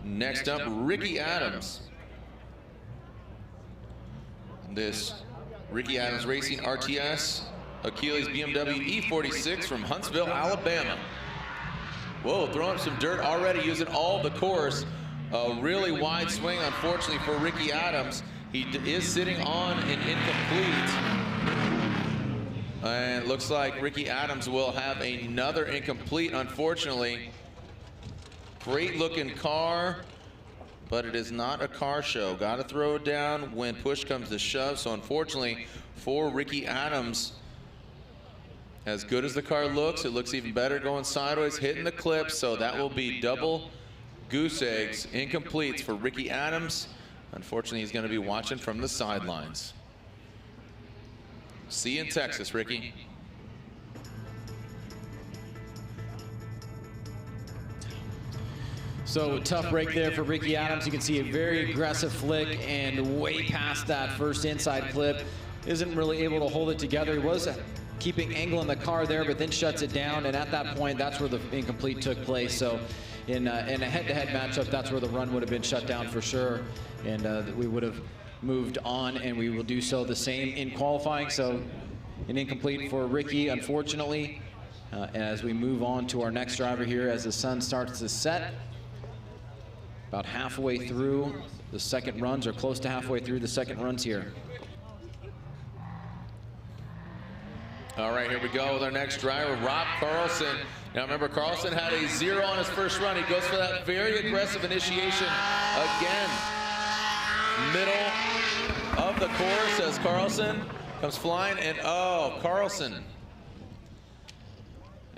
Next up, Ricky Adams. This Ricky Adams Racing RTS Achilles BMW E46 from Huntsville, Alabama. Whoa, throwing some dirt already, using all the course. A really wide swing, unfortunately, for Ricky Adams. He is sitting on an incomplete. And it looks like Ricky Adams will have another incomplete, unfortunately. Great looking car, but it is not a car show. Got to throw it down when push comes to shove. So unfortunately for Ricky Adams, as good as the car looks, it looks even better going sideways, hitting the clip. So that will be double goose eggs, incompletes for Ricky Adams. Unfortunately, he's going to be watching from the sidelines. See you in Texas, Ricky. So tough break there for Ricky Adams. You can see a very aggressive flick and way past that first inside clip. Isn't really able to hold it together. He was keeping angle in the car there, but then shuts it down. And at that point, that's where the incomplete took place. So in a head-to-head matchup, that's where the run would have been shut down for sure. And we would have moved on, and we will do so the same in qualifying. So an incomplete for Ricky, unfortunately. As we move on to our next driver here as the sun starts to set. About halfway through the second runs, or close to halfway through the second runs here. All right, here we go with our next driver, Rob Carlson. Now remember, Carlson had a 0 on his first run. He goes for that very aggressive initiation again. Middle of the course as Carlson comes flying, and oh, Carlson.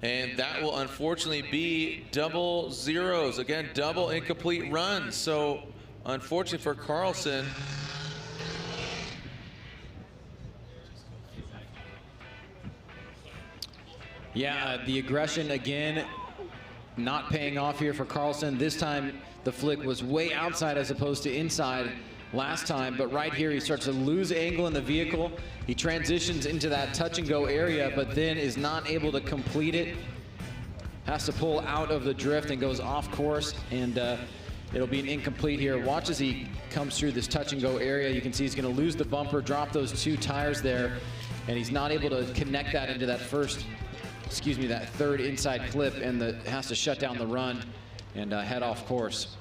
And that will unfortunately be double zeros. Again, double incomplete runs. So unfortunately for Carlson, yeah, the aggression again, not paying off here for Carlson. This time the flick was way outside as opposed to inside last time, but right here he starts to lose angle in the vehicle. He transitions into that touch and go area, but then is not able to complete it. Has to pull out of the drift and goes off course, and it'll be an incomplete here. Watch as he comes through this touch and go area. You can see he's gonna lose the bumper, drop those 2 tires there, and he's not able to connect that into that that third inside clip, and has to shut down the run and head off course.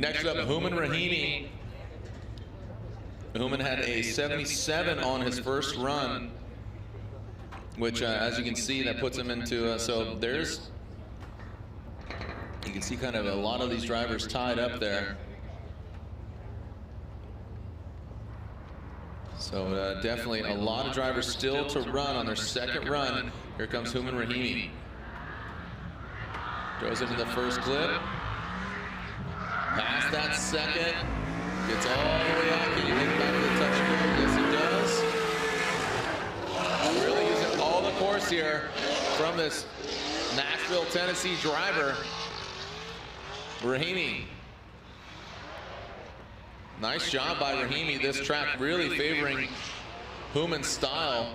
next up, Hooman Rahimi. Hooman had a 77 on his first run, which, as you can see, that puts him into, so there's, You can see kind of a lot of these drivers tied up there. So definitely a lot of drivers still to run on their second run. Here comes Hooman Rahimi. Throws into the first clip. Past that second. Gets all the way out. Can you get back to the touch and go? Yes, he does. Really using all the course here from this Nashville, Tennessee driver. Rahimi. Nice job by Rahimi. This track really favoring Hooman's style.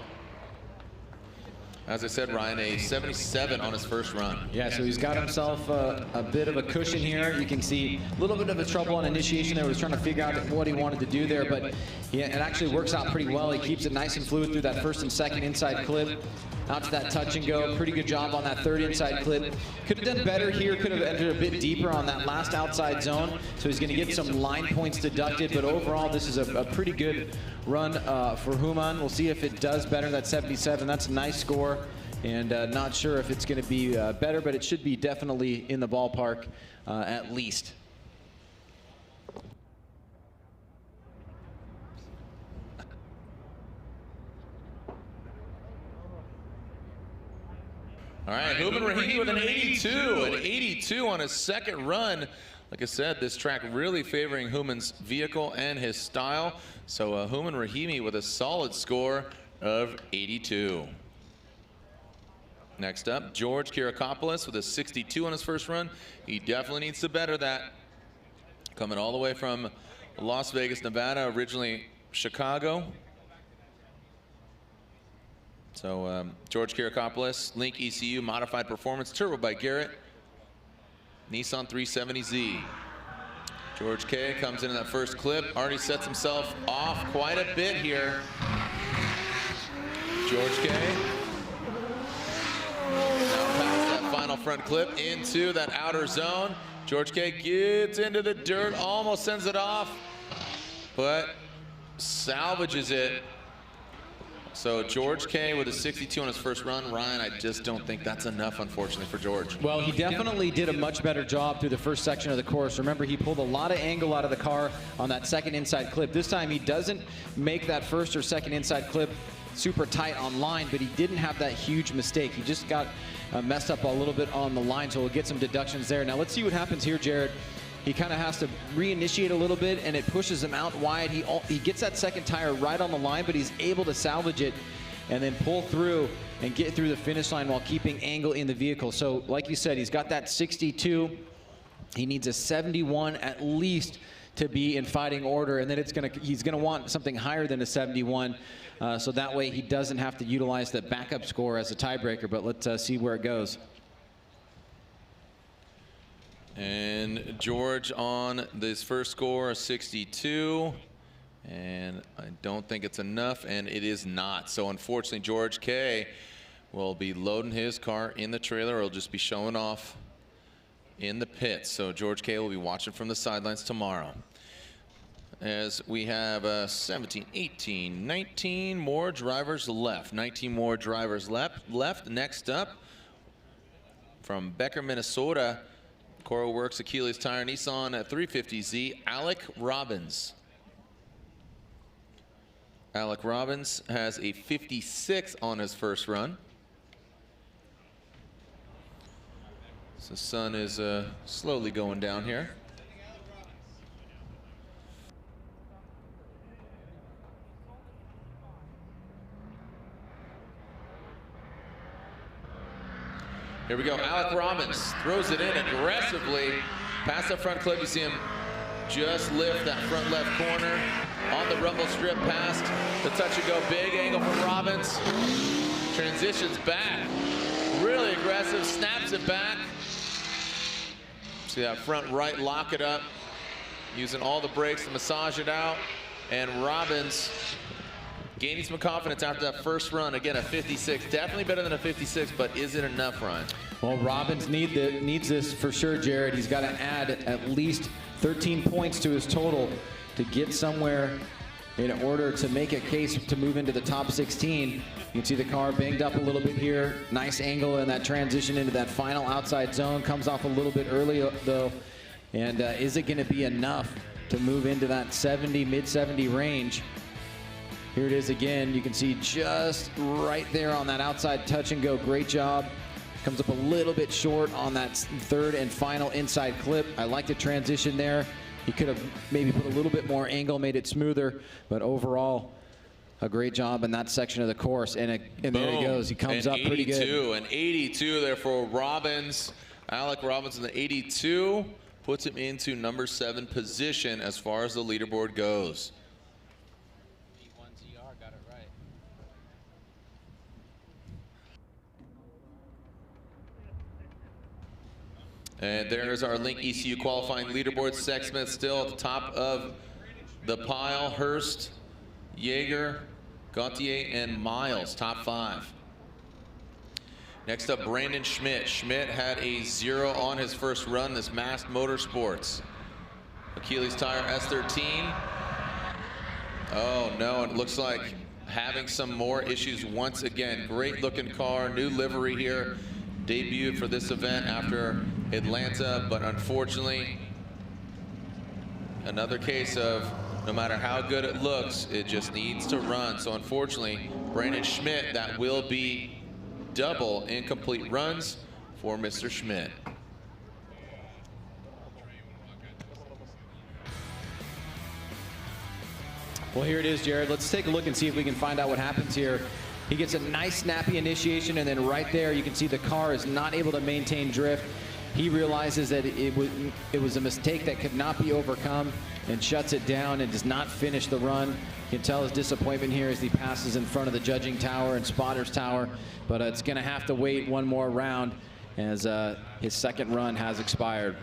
As I said, Ryan, a 77 on his first run. Yeah, so he's got himself a bit of a cushion here. You can see a little bit of a trouble on initiation there. He was trying to figure out what he wanted to do there, but it actually works out pretty well. He keeps it nice and fluid through that first and second inside clip. Out to that touch and go. Pretty good job on that third inside clip. Could have done better here. Could have entered a bit deeper on that last outside zone. So he's going to get some line points deducted. But overall, this is a pretty good run for Hooman. We'll see if it does better. That 77. That's a nice score. And not sure if it's going to be better, but it should be definitely in the ballpark at least. All right, Hooman Rahimi with an 82 on his second run. Like I said, this track really favoring Hooman's vehicle and his style. So Hooman Rahimi with a solid score of 82. Next up, George Kirakopoulos with a 62 on his first run. He definitely needs to better that. Coming all the way from Las Vegas, Nevada, originally Chicago. So George Kirakopoulos, Link ECU Modified Performance, Turbo by Garrett, Nissan 370Z. George K comes into that first clip, already sets himself off quite a bit here. George K. Now past that final front clip into that outer zone. George K gets into the dirt, almost sends it off, but salvages it. So George K with a 62 on his first run. Ryan, I just don't think that's enough, unfortunately, for George. Well, he definitely did a much better job through the first section of the course. Remember, he pulled a lot of angle out of the car on that second inside clip. This time, he doesn't make that first or second inside clip super tight on line, but he didn't have that huge mistake. He just got messed up a little bit on the line, so we'll get some deductions there. Now, let's see what happens here, Jared. He kind of has to reinitiate a little bit, and it pushes him out wide. He gets that second tire right on the line, but he's able to salvage it and then pull through and get through the finish line while keeping angle in the vehicle. So, like you said, he's got that 62. He needs a 71 at least to be in fighting order, and then he's gonna want something higher than a 71, so that way he doesn't have to utilize that backup score as a tiebreaker. But let's see where it goes. And George on this first score, 62. And I don't think it's enough, and it is not. So unfortunately, George K will be loading his car in the trailer. It'll just be showing off in the pits. So George K will be watching from the sidelines tomorrow. As we have 17, 18, 19 more drivers left. 19 more drivers left. Next up, from Becker, Minnesota, Coral Works Achilles Tire Nissan 350Z, Alec Robbins. Alec Robbins has a 56 on his first run. So the sun is slowly going down here. Here we go, Alec Robbins throws it in aggressively. Past the front clip, you see him just lift that front left corner on the rumble strip past the touch and go. Big angle from Robbins. Transitions back, really aggressive, snaps it back. See that front right, lock it up. Using all the brakes to massage it out. And Robbins gaining some confidence after that first run. Again, a 56, definitely better than a 56, but is it enough, Ryan? Well, Robbins needs this for sure, Jared. He's got to add at least 13 points to his total to get somewhere in order to make a case to move into the top 16. You can see the car banged up a little bit here. Nice angle in that transition into that final outside zone. Comes off a little bit early though. And is it going to be enough to move into that 70, mid-70 range? Here it is again. You can see just right there on that outside touch and go. Great job. Comes up a little bit short on that third and final inside clip. I like the transition there. He could have maybe put a little bit more angle, made it smoother, but overall, a great job in that section of the course. And there he goes. He comes up pretty good. An 82 there for Robbins. Alec Robbins in the 82 puts him into number 7 position as far as the leaderboard goes. And there's our Link ECU qualifying leaderboard. Sexsmith still at the top of the pile. Hurst, Yeager, Gauthier, and Miles, top 5. Next up, Brandon Schmidt. Schmidt had a 0 on his first run, this Mast Motorsports. Achilles tire S13. Oh no, it looks like having some more issues once again. Great looking car, new livery here. Debuted for this event after Atlanta, but unfortunately, another case of no matter how good it looks, it just needs to run. So unfortunately, Brandon Schmidt, that will be double incomplete runs for Mr. Schmidt. Well, here it is, Jared. Let's take a look and see if we can find out what happens here. He gets a nice snappy initiation, and then right there you can see the car is not able to maintain drift. He realizes that it was a mistake that could not be overcome and shuts it down and does not finish the run. You can tell his disappointment here as he passes in front of the judging tower and spotters tower, but it's going to have to wait one more round as his second run has expired.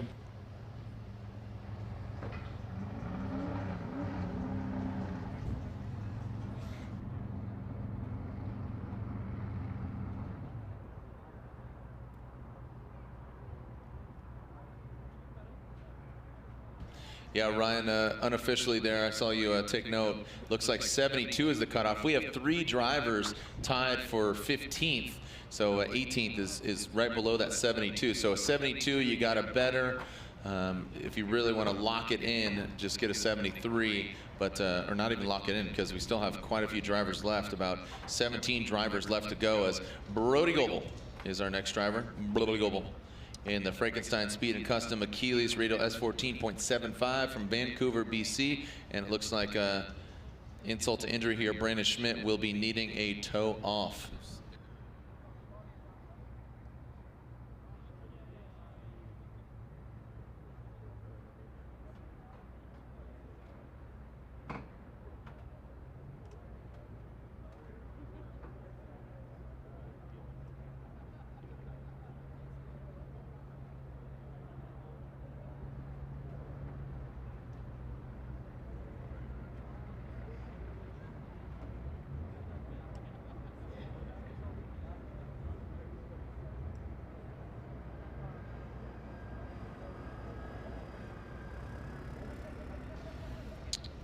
Yeah, Ryan, unofficially there, I saw you take note. Looks like 72 is the cutoff. We have 3 drivers tied for 15th. So 18th is right below that 72. So a 72, you got a better. If you really want to lock it in, just get a 73. But, or not even lock it in, because we still have quite a few drivers left. About 17 drivers left to go, as Brody Goebel is our next driver. Brody Goebel in the Frankenstein Speed and Custom Achilles Radial S14.75 from Vancouver, BC. And it looks like insult to injury here, Brandon Schmidt will be needing a toe off.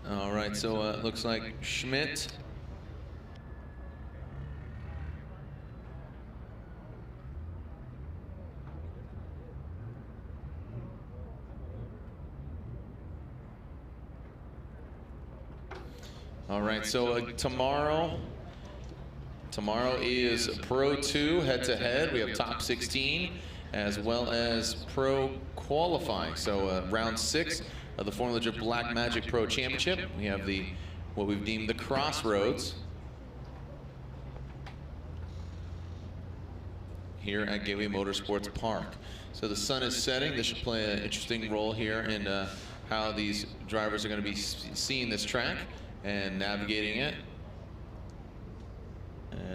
All right, so it looks like Schmidt. All right, so tomorrow is Pro 2 head-to-head. We have top 16 as well as Pro qualifying. So round 6 of the Formula Drift Black Magic Pro Championship. We have what we've deemed the Crossroads here at Gateway Motorsports Park. So the sun is setting. This should play an interesting role here in how these drivers are going to be seeing this track and navigating it.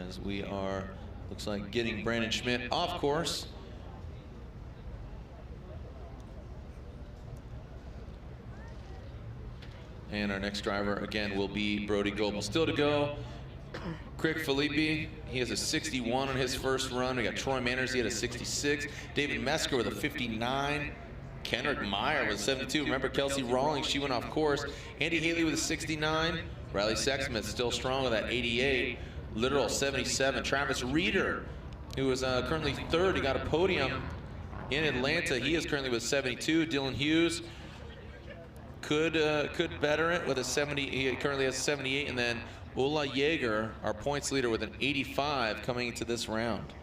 As we are, looks like, getting Brandon Schmidt off course. And our next driver, again, will be Brody Goebel. Still to go, Crick Felipe. He has a 61 on his first run. We got Troy Manners, he had a 66. David Mesker with a 59. Kendrick Meyer with a 72. Remember Kelsey Rawlings, she went off course. Andy Haley with a 69. Riley Sexsmith still strong with that 88. Literal 77. Travis Reeder, who is currently third. He got a podium in Atlanta. He is currently with 72. Dylan Hughes could better it with a 70. He currently has 78. And then Ola Jaeger, our points leader, with an 85 coming into this round.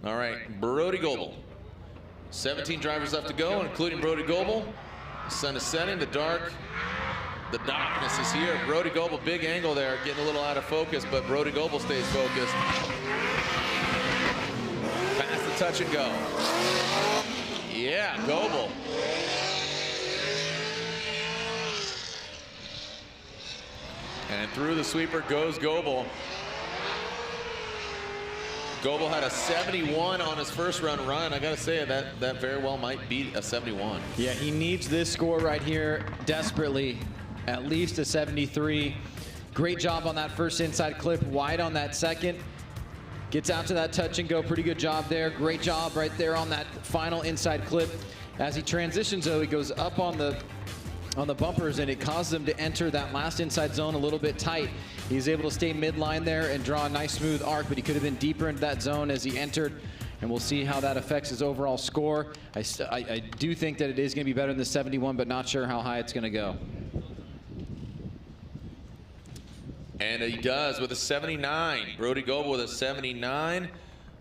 All right, Brody Goebel. 17 drivers left to go, including Brody Goebel. The sun is setting, the darkness is here. Brody Goebel, big angle there, getting a little out of focus, but Brody Goebel stays focused. Past the touch and go. Yeah, Goebel. And through the sweeper goes Goebel. Goebel had a 71 on his first run. Ryan, I gotta say that very well might be a 71. Yeah, he needs this score right here desperately, at least a 73. Great job on that first inside clip, wide on that second. Gets out to that touch and go, pretty good job there. Great job right there on that final inside clip. As he transitions though, he goes up on the bumpers and it causes him to enter that last inside zone a little bit tight. He's able to stay midline there and draw a nice smooth arc, but he could have been deeper into that zone as he entered, and we'll see how that affects his overall score. I do think that it is going to be better than the 71, but not sure how high it's going to go. And he does with a 79. Brody Goebel with a 79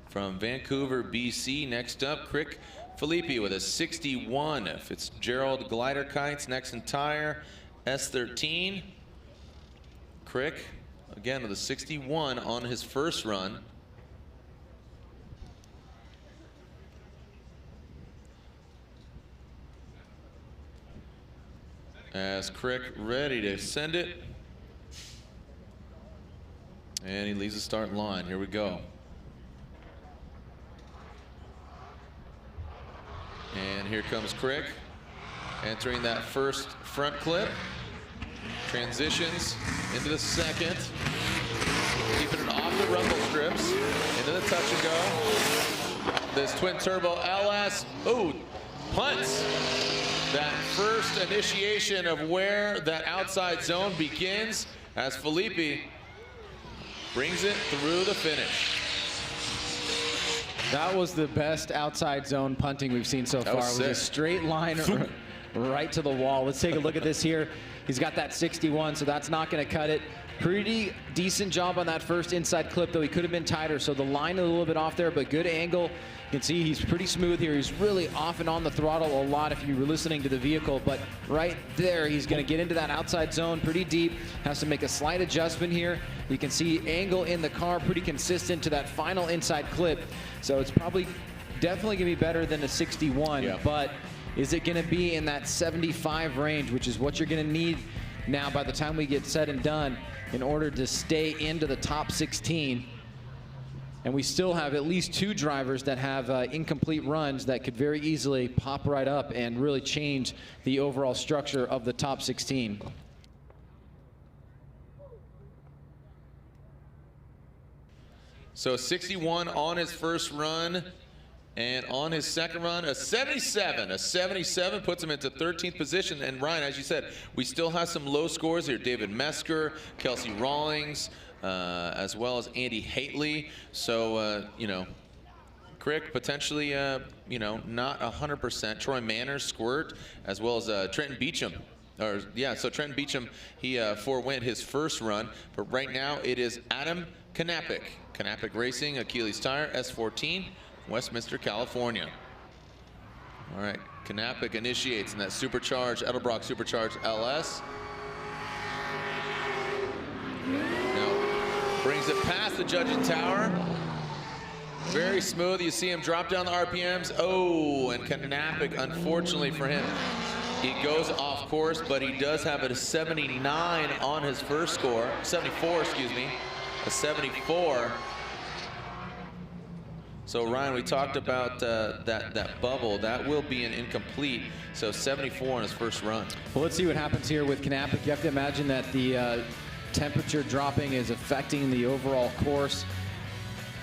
from Vancouver, BC. Next up, Crick Filippi with a 61. Fitzgerald Glider Kites, Nexen Tire, S13. Crick, again, with a 61 on his first run. As Crick ready to send it. And he leaves the start line. Here we go. And here comes Crick, entering that first front clip. Transitions into the second. Keeping it off the rumble strips. Into the touch and go. This twin turbo LS. Ooh, punts. That first initiation of where that outside zone begins as Filippi brings it through the finish. That was the best outside zone punting we've seen so far. It was a straight line right to the wall. Let's take a look at this here. He's got that 61, so that's not going to cut it. Pretty decent job on that first inside clip, though he could have been tighter, so the line a little bit off there, but good angle. You can see he's pretty smooth here. He's really off and on the throttle a lot if you were listening to the vehicle, but right there, he's going to get into that outside zone pretty deep. Has to make a slight adjustment here. You can see angle in the car pretty consistent to that final inside clip, so it's probably definitely going to be better than a 61, but is it going to be in that 75 range, which is what you're going to need now by the time we get said and done in order to stay into the top 16. And we still have at least 2 drivers that have incomplete runs that could very easily pop right up and really change the overall structure of the top 16. So 61 on his first run, and on his second run, a 77. A 77 puts him into 13th position. And Ryan, as you said, we still have some low scores here. David Mesker, Kelsey Rawlings, as well as Andy Haitley. So, you know, Crick potentially, you know, not 100%. Troy Manners, Squirt, as well as Trenton Beecham. So Trenton Beecham, he forewent his first run, but right now it is Adam Knappich. Knappich Racing, Achilles Tire, S14, Westminster, California. All right, Knappich initiates in that supercharged, Edelbrock supercharged LS. Now brings it past the judging tower. Very smooth. You see him drop down the RPMs. Oh, and Knappich, unfortunately for him, he goes off course, but he does have a 79 on his first score. 74, excuse me. A 74. So Ryan, we talked about that bubble. That will be an incomplete. So 74 on his first run. Well, let's see what happens here with Knappich. You have to imagine that the temperature dropping is affecting the overall course,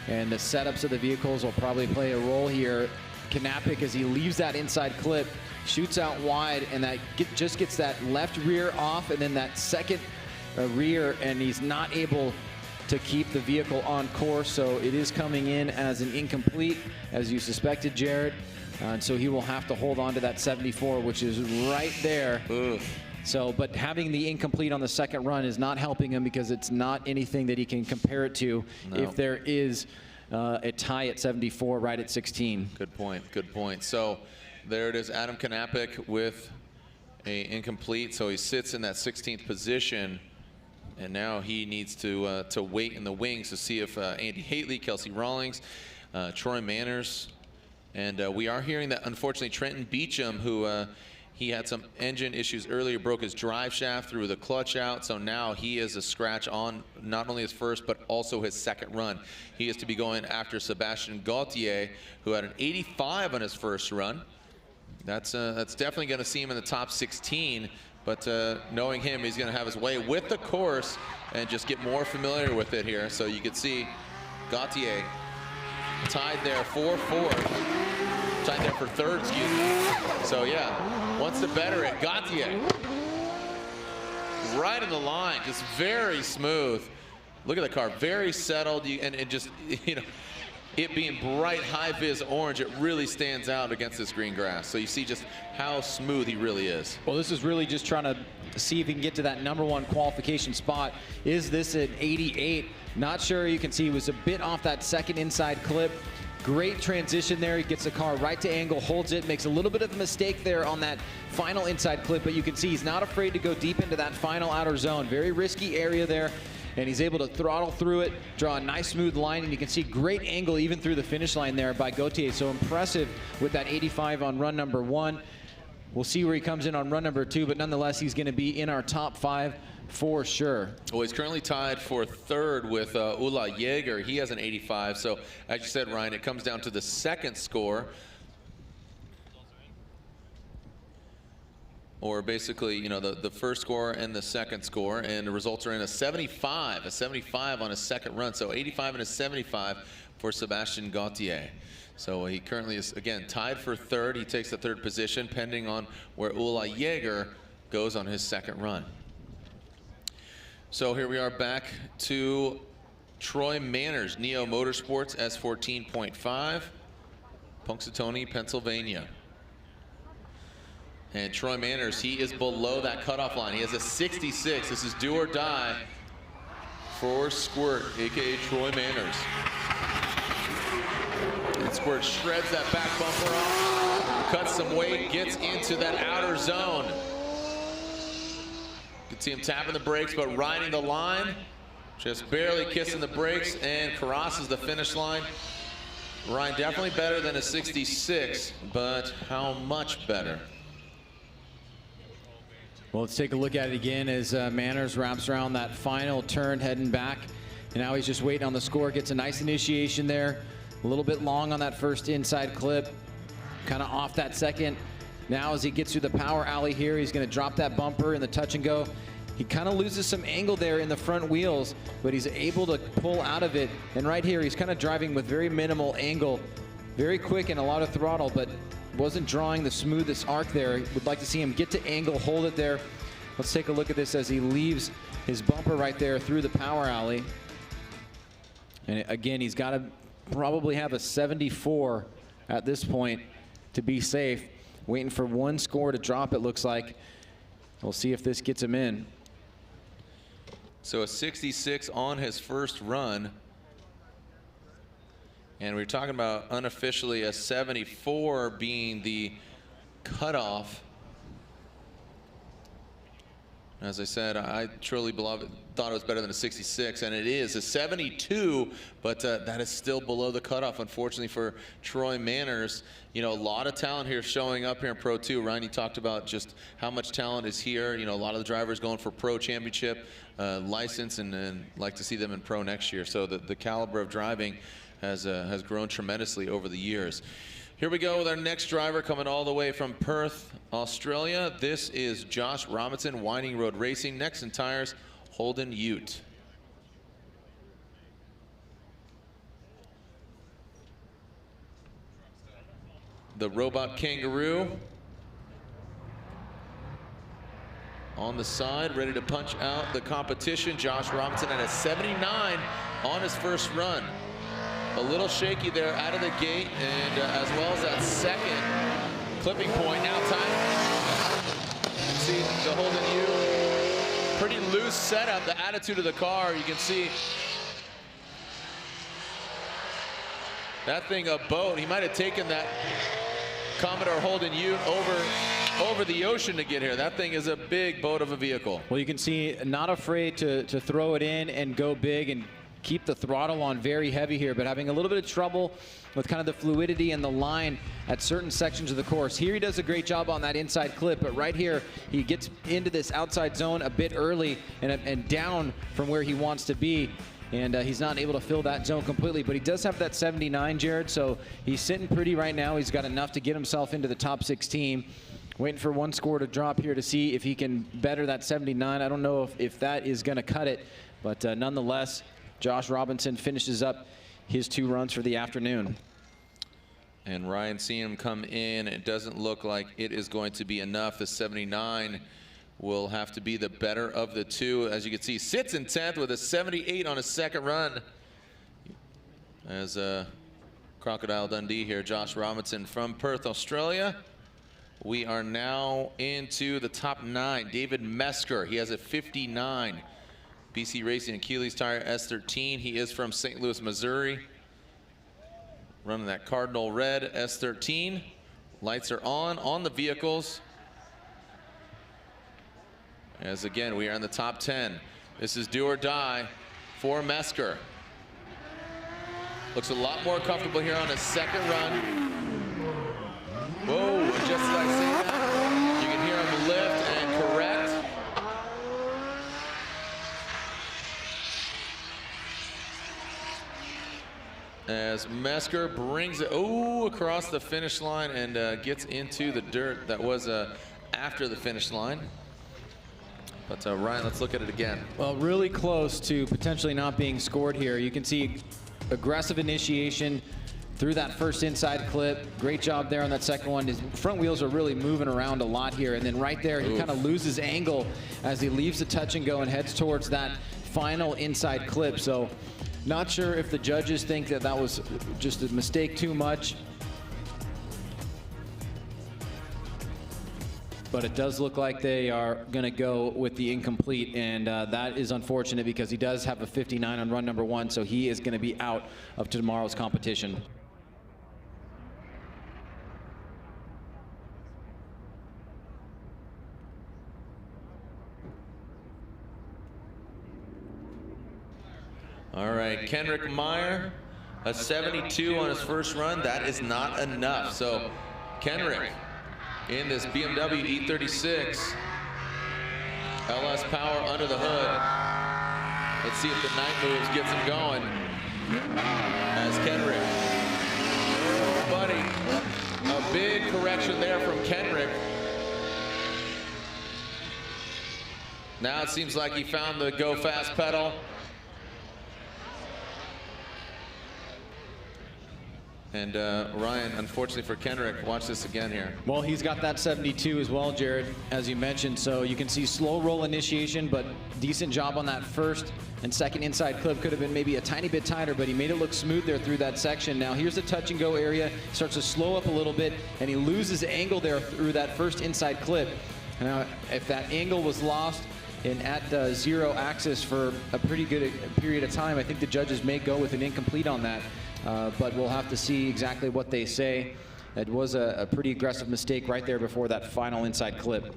and the setups of the vehicles will probably play a role here. Knappich, as he leaves that inside clip, shoots out wide, and that just gets that left rear off, and then that second rear, and he's not able to keep the vehicle on course. So it is coming in as an incomplete, as you suspected, Jared. And so he will have to hold on to that 74, which is right there. Oof. So, but having the incomplete on the second run is not helping him, because it's not anything that he can compare it to if there is a tie at 74 right at 16. Good point. Good point. So there it is, Adam Knappich with a incomplete. So he sits in that 16th position, and now he needs to wait in the wings to see if Andy Haitley, Kelsey Rawlings, Troy Manners, and we are hearing that unfortunately Trenton Beecham, who he had some engine issues earlier, broke his drive shaft, threw the clutch out, so now he is a scratch on not only his first but also his second run. He is to be going after Sebastian Gauthier, who had an 85 on his first run. That's definitely going to see him in the top 16, but knowing him, he's going to have his way with the course and just get more familiar with it here. So you can see Gauthier tied there for fourth. Tied there for third, excuse me. So yeah, wants to better it. Gauthier right in the line, just very smooth. Look at the car, very settled, and just, you know, it being bright high vis orange, it really stands out against this green grass. So you see just how smooth he really is. Well, this is really just trying to see if he can get to that #1 qualification spot. Is this an 88? Not sure. You can see he was a bit off that second inside clip. Great transition there. He gets the car right to angle, holds it, makes a little bit of a mistake there on that final inside clip, but you can see he's not afraid to go deep into that final outer zone. Very risky area there, and he's able to throttle through it, draw a nice smooth line, and you can see great angle even through the finish line there by Gauthier. So impressive with that 85 on run #1. We'll see where he comes in on run #2, but nonetheless, he's going to be in our top 5 for sure. Well, he's currently tied for third with Ula Jaeger. He has an 85. So as you said, Ryan, it comes down to the second score. Or basically, you know, the first score and the second score, and the results are in a 75 on his second run. So 85 and a 75 for Sebastian Gauthier. So he currently is, again, tied for third. He takes the third position, pending on where Ula Jaeger goes on his second run. So here we are back to Troy Manners, Neo Motorsports S14.5, Punxsutawney, Pennsylvania. And Troy Manners, he is below that cutoff line. He has a 66. This is do or die for Squirt, aka Troy Manners. And Squirt shreds that back bumper off, cuts some weight, gets into that outer zone. You can see him tapping the brakes, but riding the line, just barely kissing the brakes, and crosses the finish line. Ryan, definitely better than a 66, but how much better? Well, let's take a look at it again as Manners wraps around that final turn heading back. And now he's just waiting on the score. Gets a nice initiation there. A little bit long on that first inside clip. Kind of off that second. Now as he gets through the power alley here, he's going to drop that bumper in the touch and go. He kind of loses some angle there in the front wheels, but he's able to pull out of it. And right here, he's kind of driving with very minimal angle. Very quick and a lot of throttle, but wasn't drawing the smoothest arc there. Would like to see him get to angle, hold it there. Let's take a look at this as he leaves his bumper right there through the power alley. And again, he's got to probably have a 74 at this point to be safe. Waiting for one score to drop, it looks like. We'll see if this gets him in. So a 66 on his first run. And we're talking about unofficially a 74 being the cutoff. As I said, I truly thought it was better than a 66, and it is a 72, but that is still below the cutoff, unfortunately, for Troy Manners. You know, a lot of talent here showing up here in Pro 2. Ryan, you talked about just how much talent is here. You know, a lot of the drivers going for Pro Championship license, and like to see them in Pro next year. So the caliber of driving has grown tremendously over the years. Here we go with our next driver coming all the way from Perth, Australia. This is Josh Robinson, Winding Road Racing. Nexen Tires, Holden Ute. The Robot Kangaroo on the side, ready to punch out the competition. Josh Robinson at a 79 on his first run. A little shaky there out of the gate, and as well as that second clipping point. Now time. See the Holden Ute. Pretty loose setup, the attitude of the car. You can see that thing a boat. He might have taken that Commodore Holden Ute over the ocean to get here. That thing is a big boat of a vehicle. Well, you can see not afraid to throw it in and go big and keep the throttle on very heavy here, but having a little bit of trouble with kind of the fluidity and the line at certain sections of the course. Here he does a great job on that inside clip, but right here he gets into this outside zone a bit early and down from where he wants to be. And he's not able to fill that zone completely, but he does have that 79, Jared, so he's sitting pretty right now. He's got enough to get himself into the top 16. Waiting for one score to drop here to see if he can better that 79. I don't know if that is going to cut it, but nonetheless, Josh Robinson finishes up his 2 runs for the afternoon. And Ryan, seeing him come in, it doesn't look like it is going to be enough. The 79 will have to be the better of the 2. As you can see, sits in 10th with a 78 on his second run. As Crocodile Dundee here, Josh Robinson from Perth, Australia. We are now into the top 9. David Mesker, he has a 59. BC Racing Achilles Tire S13. He is from St. Louis, Missouri. Running that Cardinal Red S13. Lights are on the vehicles. As again, we are in the top 10. This is do or die for Mesker. Looks a lot more comfortable here on his second run. Whoa, just as I say that, you can hear him lift and correct. As Mesker brings it across the finish line and gets into the dirt that was after the finish line. But Ryan, let's look at it again. Well, really close to potentially not being scored here. You can see aggressive initiation through that first inside clip. Great job there on that second one. His front wheels are really moving around a lot here. And then right there, he kind of loses angle as he leaves the touch and go and heads towards that final inside clip. So not sure if the judges think that that was just a mistake too much. But it does look like they are going to go with the incomplete, and that is unfortunate because he does have a 59 on run number 1, so he is going to be out of tomorrow's competition. All right, Kenrick Meyer, a 72 on his first run. That is not enough. So Kenrick in this BMW E36, LS power under the hood. Let's see if the night moves gets him going. As Kenrick, buddy, a big correction there from Kenrick. Now it seems like he found the go fast pedal. And Ryan, unfortunately for Kenrick, watch this again here. Well, he's got that 72 as well, Jared, as you mentioned. So you can see slow roll initiation, but decent job on that first and second inside clip. Could have been maybe a tiny bit tighter, but he made it look smooth there through that section. Now here's the touch and go area. Starts to slow up a little bit, and he loses angle there through that first inside clip. Now, if that angle was lost and at the 0 axis for a pretty good period of time, I think the judges may go with an incomplete on that. But we'll have to see exactly what they say. It was a pretty aggressive mistake right there before that final inside clip.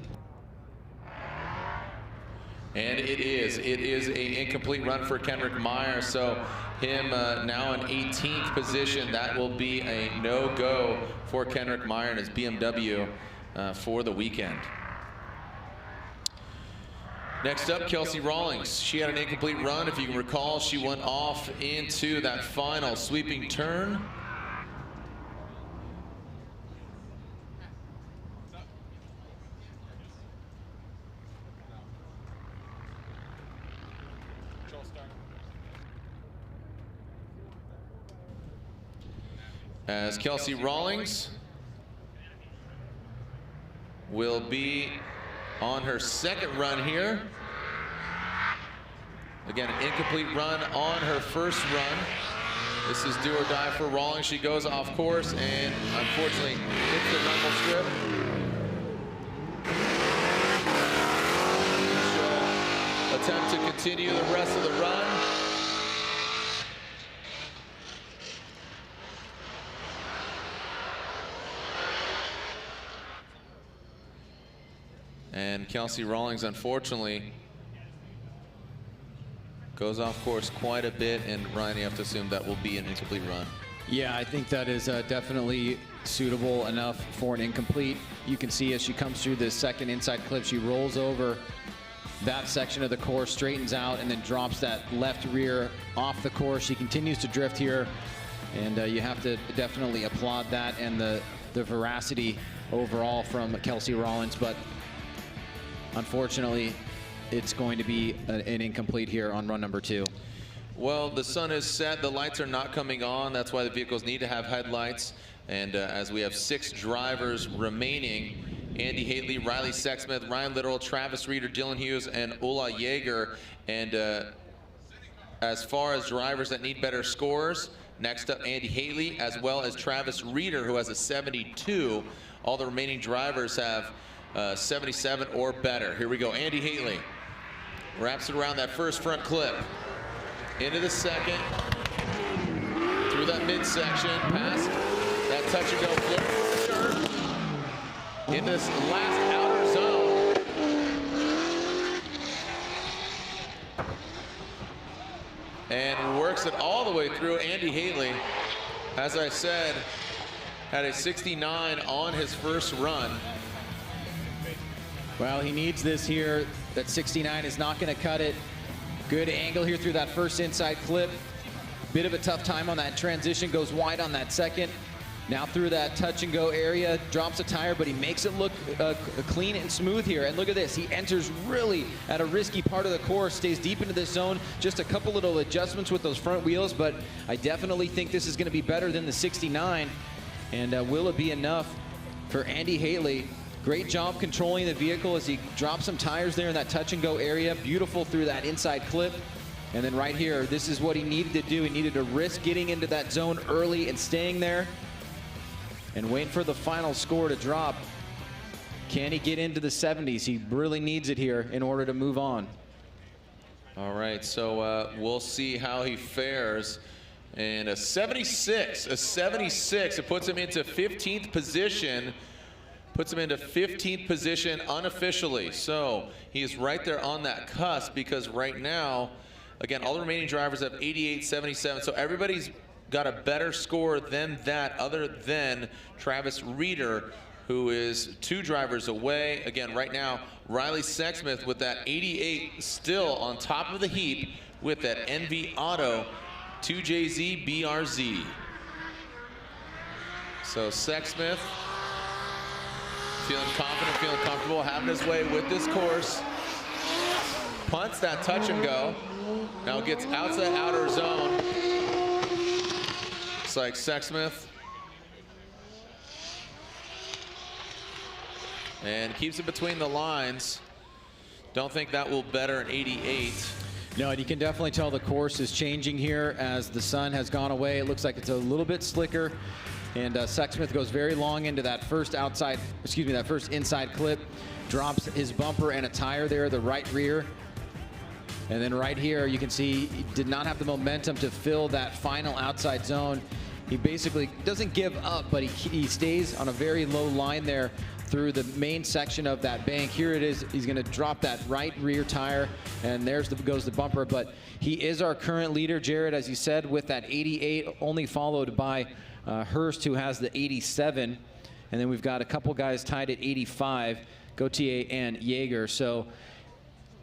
And it is an incomplete run for Kendrick Meyer. So him now in 18th position. That will be a no-go for Kendrick Meyer and his BMW for the weekend. Next up, Kelsey Rawlings. She had an incomplete run. If you can recall, she went off into that final sweeping turn. As Kelsey Rawlings will be on her second run here. Again, an incomplete run on her first run. This is do or die for Rawlings. She goes off course and unfortunately hits the rumble strip. She'll attempt to continue the rest of the run. And Kelsey Rawlings, unfortunately, goes off course quite a bit, and Ryan, you have to assume that will be an incomplete run. Yeah, I think that is definitely suitable enough for an incomplete. You can see as she comes through this second inside clip, she rolls over that section of the course, straightens out, and then drops that left rear off the course. She continues to drift here, and you have to definitely applaud that and the veracity overall from Kelsey Rawlings. But unfortunately, it's going to be an incomplete here on run number 2. Well, the sun is set. The lights are not coming on. That's why the vehicles need to have headlights. And as we have 6 drivers remaining, Andy Haley, Riley Sexsmith, Ryan Littrell, Travis Reeder, Dylan Hughes, and Ola Yeager. And as far as drivers that need better scores, next up Andy Haley, as well as Travis Reeder, who has a 72. All the remaining drivers have 77 or better. Here we go. Andy Haley wraps it around that first front clip. Into the second. Through that midsection. Past that touch and go flip. In this last outer zone. And works it all the way through. Andy Haley, as I said, had a 69 on his first run. Well, he needs this here. That 69 is not going to cut it. Good angle here through that first inside clip. Bit of a tough time on that transition. Goes wide on that second. Now through that touch and go area. Drops a tire, but he makes it look clean and smooth here. And look at this. He enters really at a risky part of the course. Stays deep into this zone. Just a couple little adjustments with those front wheels, but I definitely think this is going to be better than the 69. And will it be enough for Andy Haley? Great job controlling the vehicle as he drops some tires there in that touch and go area. Beautiful through that inside clip. And then right here, this is what he needed to do. He needed to risk getting into that zone early and staying there and waiting for the final score to drop. Can he get into the 70s? He really needs it here in order to move on. All right, so we'll see how he fares. And a 76, it puts him into 15th position. Puts him into 15th position unofficially. So he's right there on that cusp, because right now, again, all the remaining drivers have 88, 77. So everybody's got a better score than that, other than Travis Reeder, who is 2 drivers away. Again, right now, Riley Sexsmith with that 88 still on top of the heap with that NV Auto 2JZ BRZ. So Sexsmith feeling confident, feeling comfortable, having his way with this course. Punts that touch and go. Now gets outside outer zone. Looks like Sexsmith. And keeps it between the lines. Don't think that will better an 88. No, and you can definitely tell the course is changing here as the sun has gone away. It looks like it's a little bit slicker. And Sexsmith goes very long into that first inside clip. Drops his bumper and a tire there, the right rear. And then right here, you can see he did not have the momentum to fill that final outside zone. He basically doesn't give up, but he stays on a very low line there through the main section of that bank. Here it is. He's going to drop that right rear tire, and there's goes the bumper. But he is our current leader, Jared, as you said, with that 88, only followed by Hurst, who has the 87. And then we've got a couple guys tied at 85, Gautier and Jaeger. So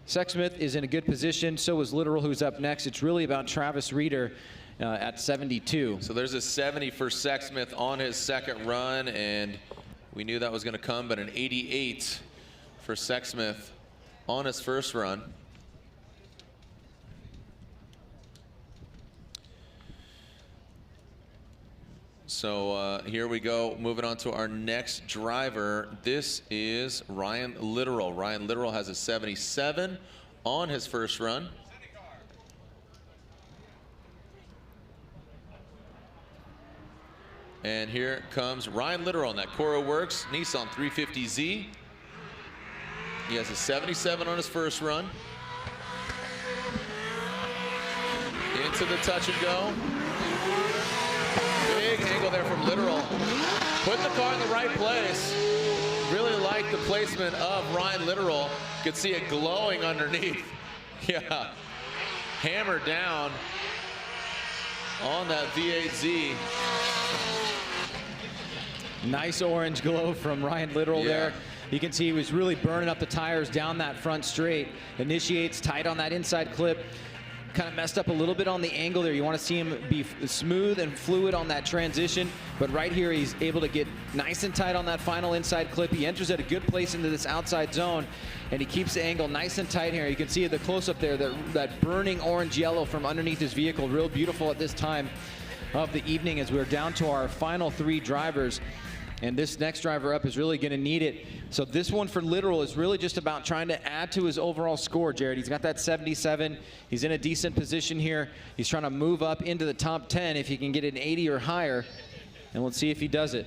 Sexsmith is in a good position. So is Literal, who's up next. It's really about Travis Reeder at 72. So there's a 70 for Sexsmith on his second run, and we knew that was going to come, but an 88 for Sexsmith on his first run. So here we go, moving on to our next driver. This is Ryan Literal. Ryan Literal has a 77 on his first run. And here comes Ryan Literal in that Cora Works Nissan 350Z. He has a 77 on his first run. Into the touch and go. Big angle there from Literal. Putting the car in the right place. Really like the placement of Ryan Literal. You can see it glowing underneath. Yeah. Hammered down on that V8Z. Nice orange glow from Ryan Literal there. You can see he was really burning up the tires down that front straight. Initiates tight on that inside clip. Kind of messed up a little bit on the angle there. You want to see him be smooth and fluid on that transition. But right here, he's able to get nice and tight on that final inside clip. He enters at a good place into this outside zone, and he keeps the angle nice and tight here. You can see the close-up there, that burning orange-yellow from underneath his vehicle. Real beautiful at this time of the evening as we're down to our final three drivers. And this next driver up is really going to need it. So this one for Literal is really just about trying to add to his overall score, Jared. He's got that 77. He's in a decent position here. He's trying to move up into the top 10 if he can get an 80 or higher. And we'll see if he does it.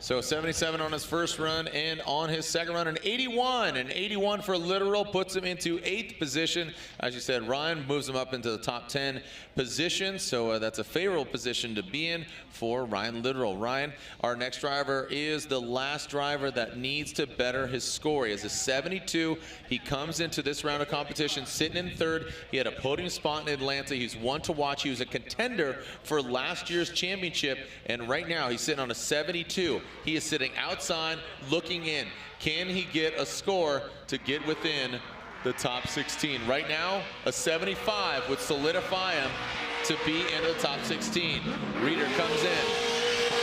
So 77 on his first run, and on his second run, an 81. An 81 for Literal puts him into 8th position. As you said, Ryan moves him up into the top 10 position. So that's a favorable position to be in for Ryan Literal. Ryan, our next driver, is the last driver that needs to better his score. He has a 72. He comes into this round of competition sitting in 3rd. He had a podium spot in Atlanta. He's one to watch. He was a contender for last year's championship, and right now he's sitting on a 72. He is sitting outside looking in. Can he get a score to get within the top 16? Right now, a 75 would solidify him to be in the top 16. Reeder comes in,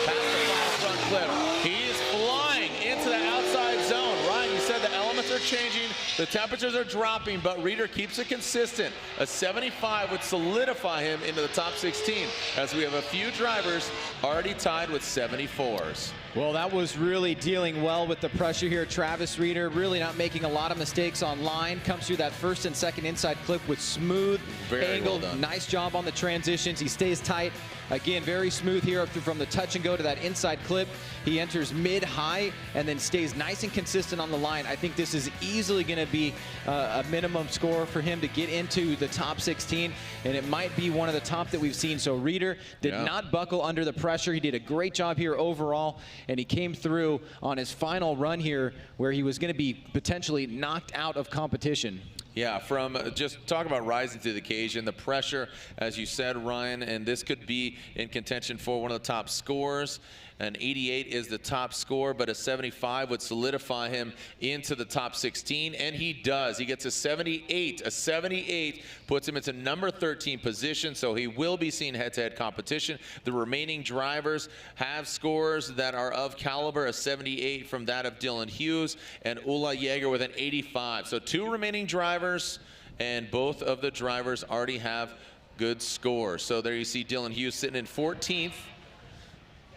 past the final front clip. He is flying into the outside zone. Ryan, you said the elements are changing, the temperatures are dropping, but Reeder keeps it consistent. A 75 would solidify him into the top 16, as we have a few drivers already tied with 74s. Well, that was really dealing well with the pressure here. Travis Reeder really not making a lot of mistakes on line. Comes through that first and second inside clip with smooth, angled, well, nice job on the transitions. He stays tight. Again, very smooth here up from the touch and go to that inside clip. He enters mid-high and then stays nice and consistent on the line. I think this is easily going to be a minimum score for him to get into the top 16, and it might be one of the top that we've seen. So Reeder did not buckle under the pressure. He did a great job here overall, and he came through on his final run here where he was going to be potentially knocked out of competition. Yeah, from just talk about rising to the occasion, the pressure, as you said, Ryan, and this could be in contention for one of the top scores. An 88 is the top score, but a 75 would solidify him into the top 16, and he does. He gets a 78. A 78 puts him into number 13 position, so he will be seeing head-to-head competition. The remaining drivers have scores that are of caliber, a 78 from that of Dylan Hughes, and Ula Jaeger with an 85. So 2 remaining drivers, and both of the drivers already have good scores. So there you see Dylan Hughes sitting in 14th.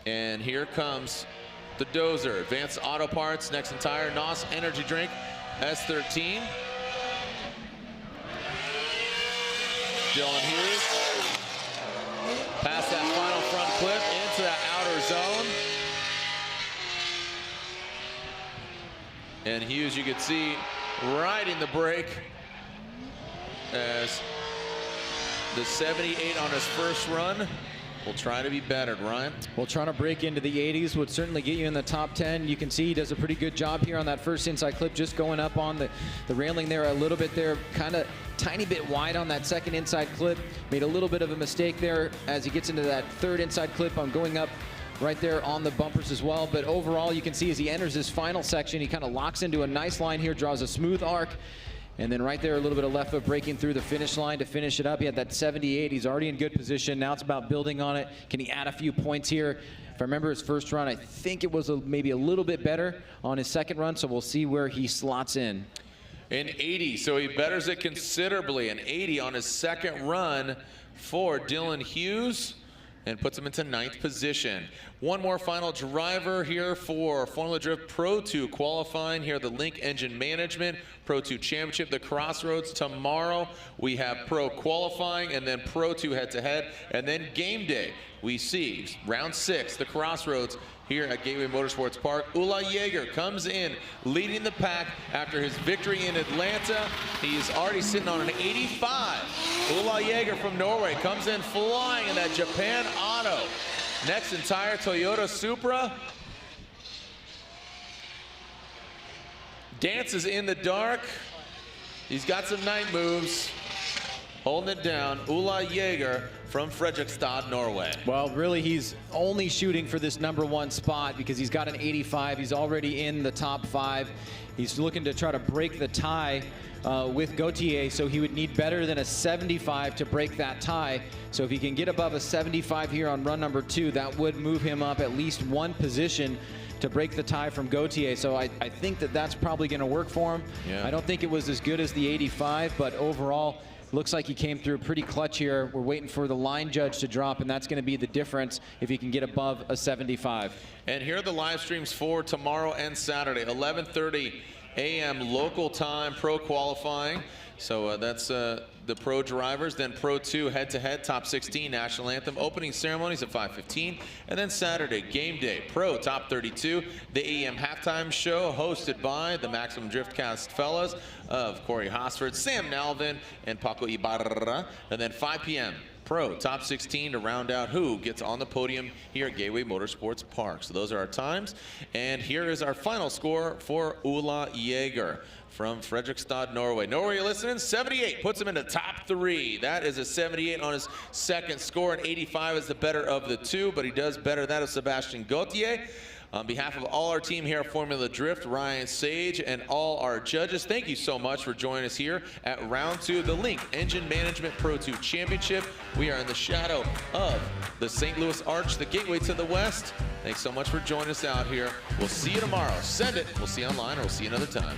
And here comes the Dozer. Advanced Auto Parts, Nexen Tire, NOS Energy Drink, S13. Dylan Hughes. Past that final front clip into that outer zone. And Hughes, you can see, riding the brake as the 78 on his first run will try to be bettered. Ryan? Well, trying to break into the 80s would certainly get you in the top 10. You can see he does a pretty good job here on that first inside clip, just going up on the railing there a little bit there, kind of tiny bit wide on that second inside clip. Made a little bit of a mistake there as he gets into that third inside clip on going up right there on the bumpers as well. But overall, you can see as he enters this final section, he kind of locks into a nice line here, draws a smooth arc. And then right there, a little bit of left foot breaking through the finish line to finish it up. He had that 78. He's already in good position. Now it's about building on it. Can he add a few points here? If I remember his first run, I think it was maybe a little bit better on his second run, so we'll see where he slots in. An 80, so he betters it considerably. An 80 on his second run for Dylan Hughes, and puts him into 9th position. One more final driver here for Formula Drift Pro 2 qualifying here, the Link Engine Management Pro 2 Championship, the Crossroads. Tomorrow we have Pro qualifying and then Pro 2 head-to-head, and then game day. We see round 6, the Crossroads here at Gateway Motorsports Park. Ola Jäger comes in leading the pack after his victory in Atlanta. He's already sitting on an 85. Ola Jäger from Norway comes in flying in that Japan Auto. Nexen Tire Toyota Supra. Dances in the dark. He's got some night moves. Holding it down, Ola Jäger from Fredrikstad, Norway. Well, really, he's only shooting for this #1 spot because he's got an 85. He's already in the top 5. He's looking to try to break the tie with Gautier, so he would need better than a 75 to break that tie. So if he can get above a 75 here on run number 2, that would move him up at least 1 position to break the tie from Gautier. So I think that that's probably going to work for him. Yeah. I don't think it was as good as the 85, but overall, looks like he came through pretty clutch here. We're waiting for the line judge to drop, and that's going to be the difference if he can get above a 75. And here are the live streams for tomorrow and Saturday, 11:30 a.m. local time, pro qualifying. So that's the pro drivers, then Pro 2 head-to-head, top 16, national anthem, opening ceremonies at 5:15, and then Saturday, game day, pro top 32, the AM halftime show hosted by the Maximum Driftcast fellas of Corey Hosford, Sam Nalvin, and Paco Ibarra, and then 5 p.m. Pro top 16 to round out who gets on the podium here at Gateway Motorsports Park. So those are our times, and here is our final score for Ola Jäger from Fredrikstad, Norway. Norway, you're listening? 78 puts him in the top 3. That is a 78 on his second score, and 85 is the better of the 2, but he does better that of Sebastian Gautier. On behalf of all our team here at Formula Drift, Ryan Sage, and all our judges, thank you so much for joining us here at round 2 of the Link Engine Management Pro 2 Championship. We are in the shadow of the St. Louis Arch, the gateway to the west. Thanks so much for joining us out here. We'll see you tomorrow. Send it. We'll see you online, or we'll see you another time.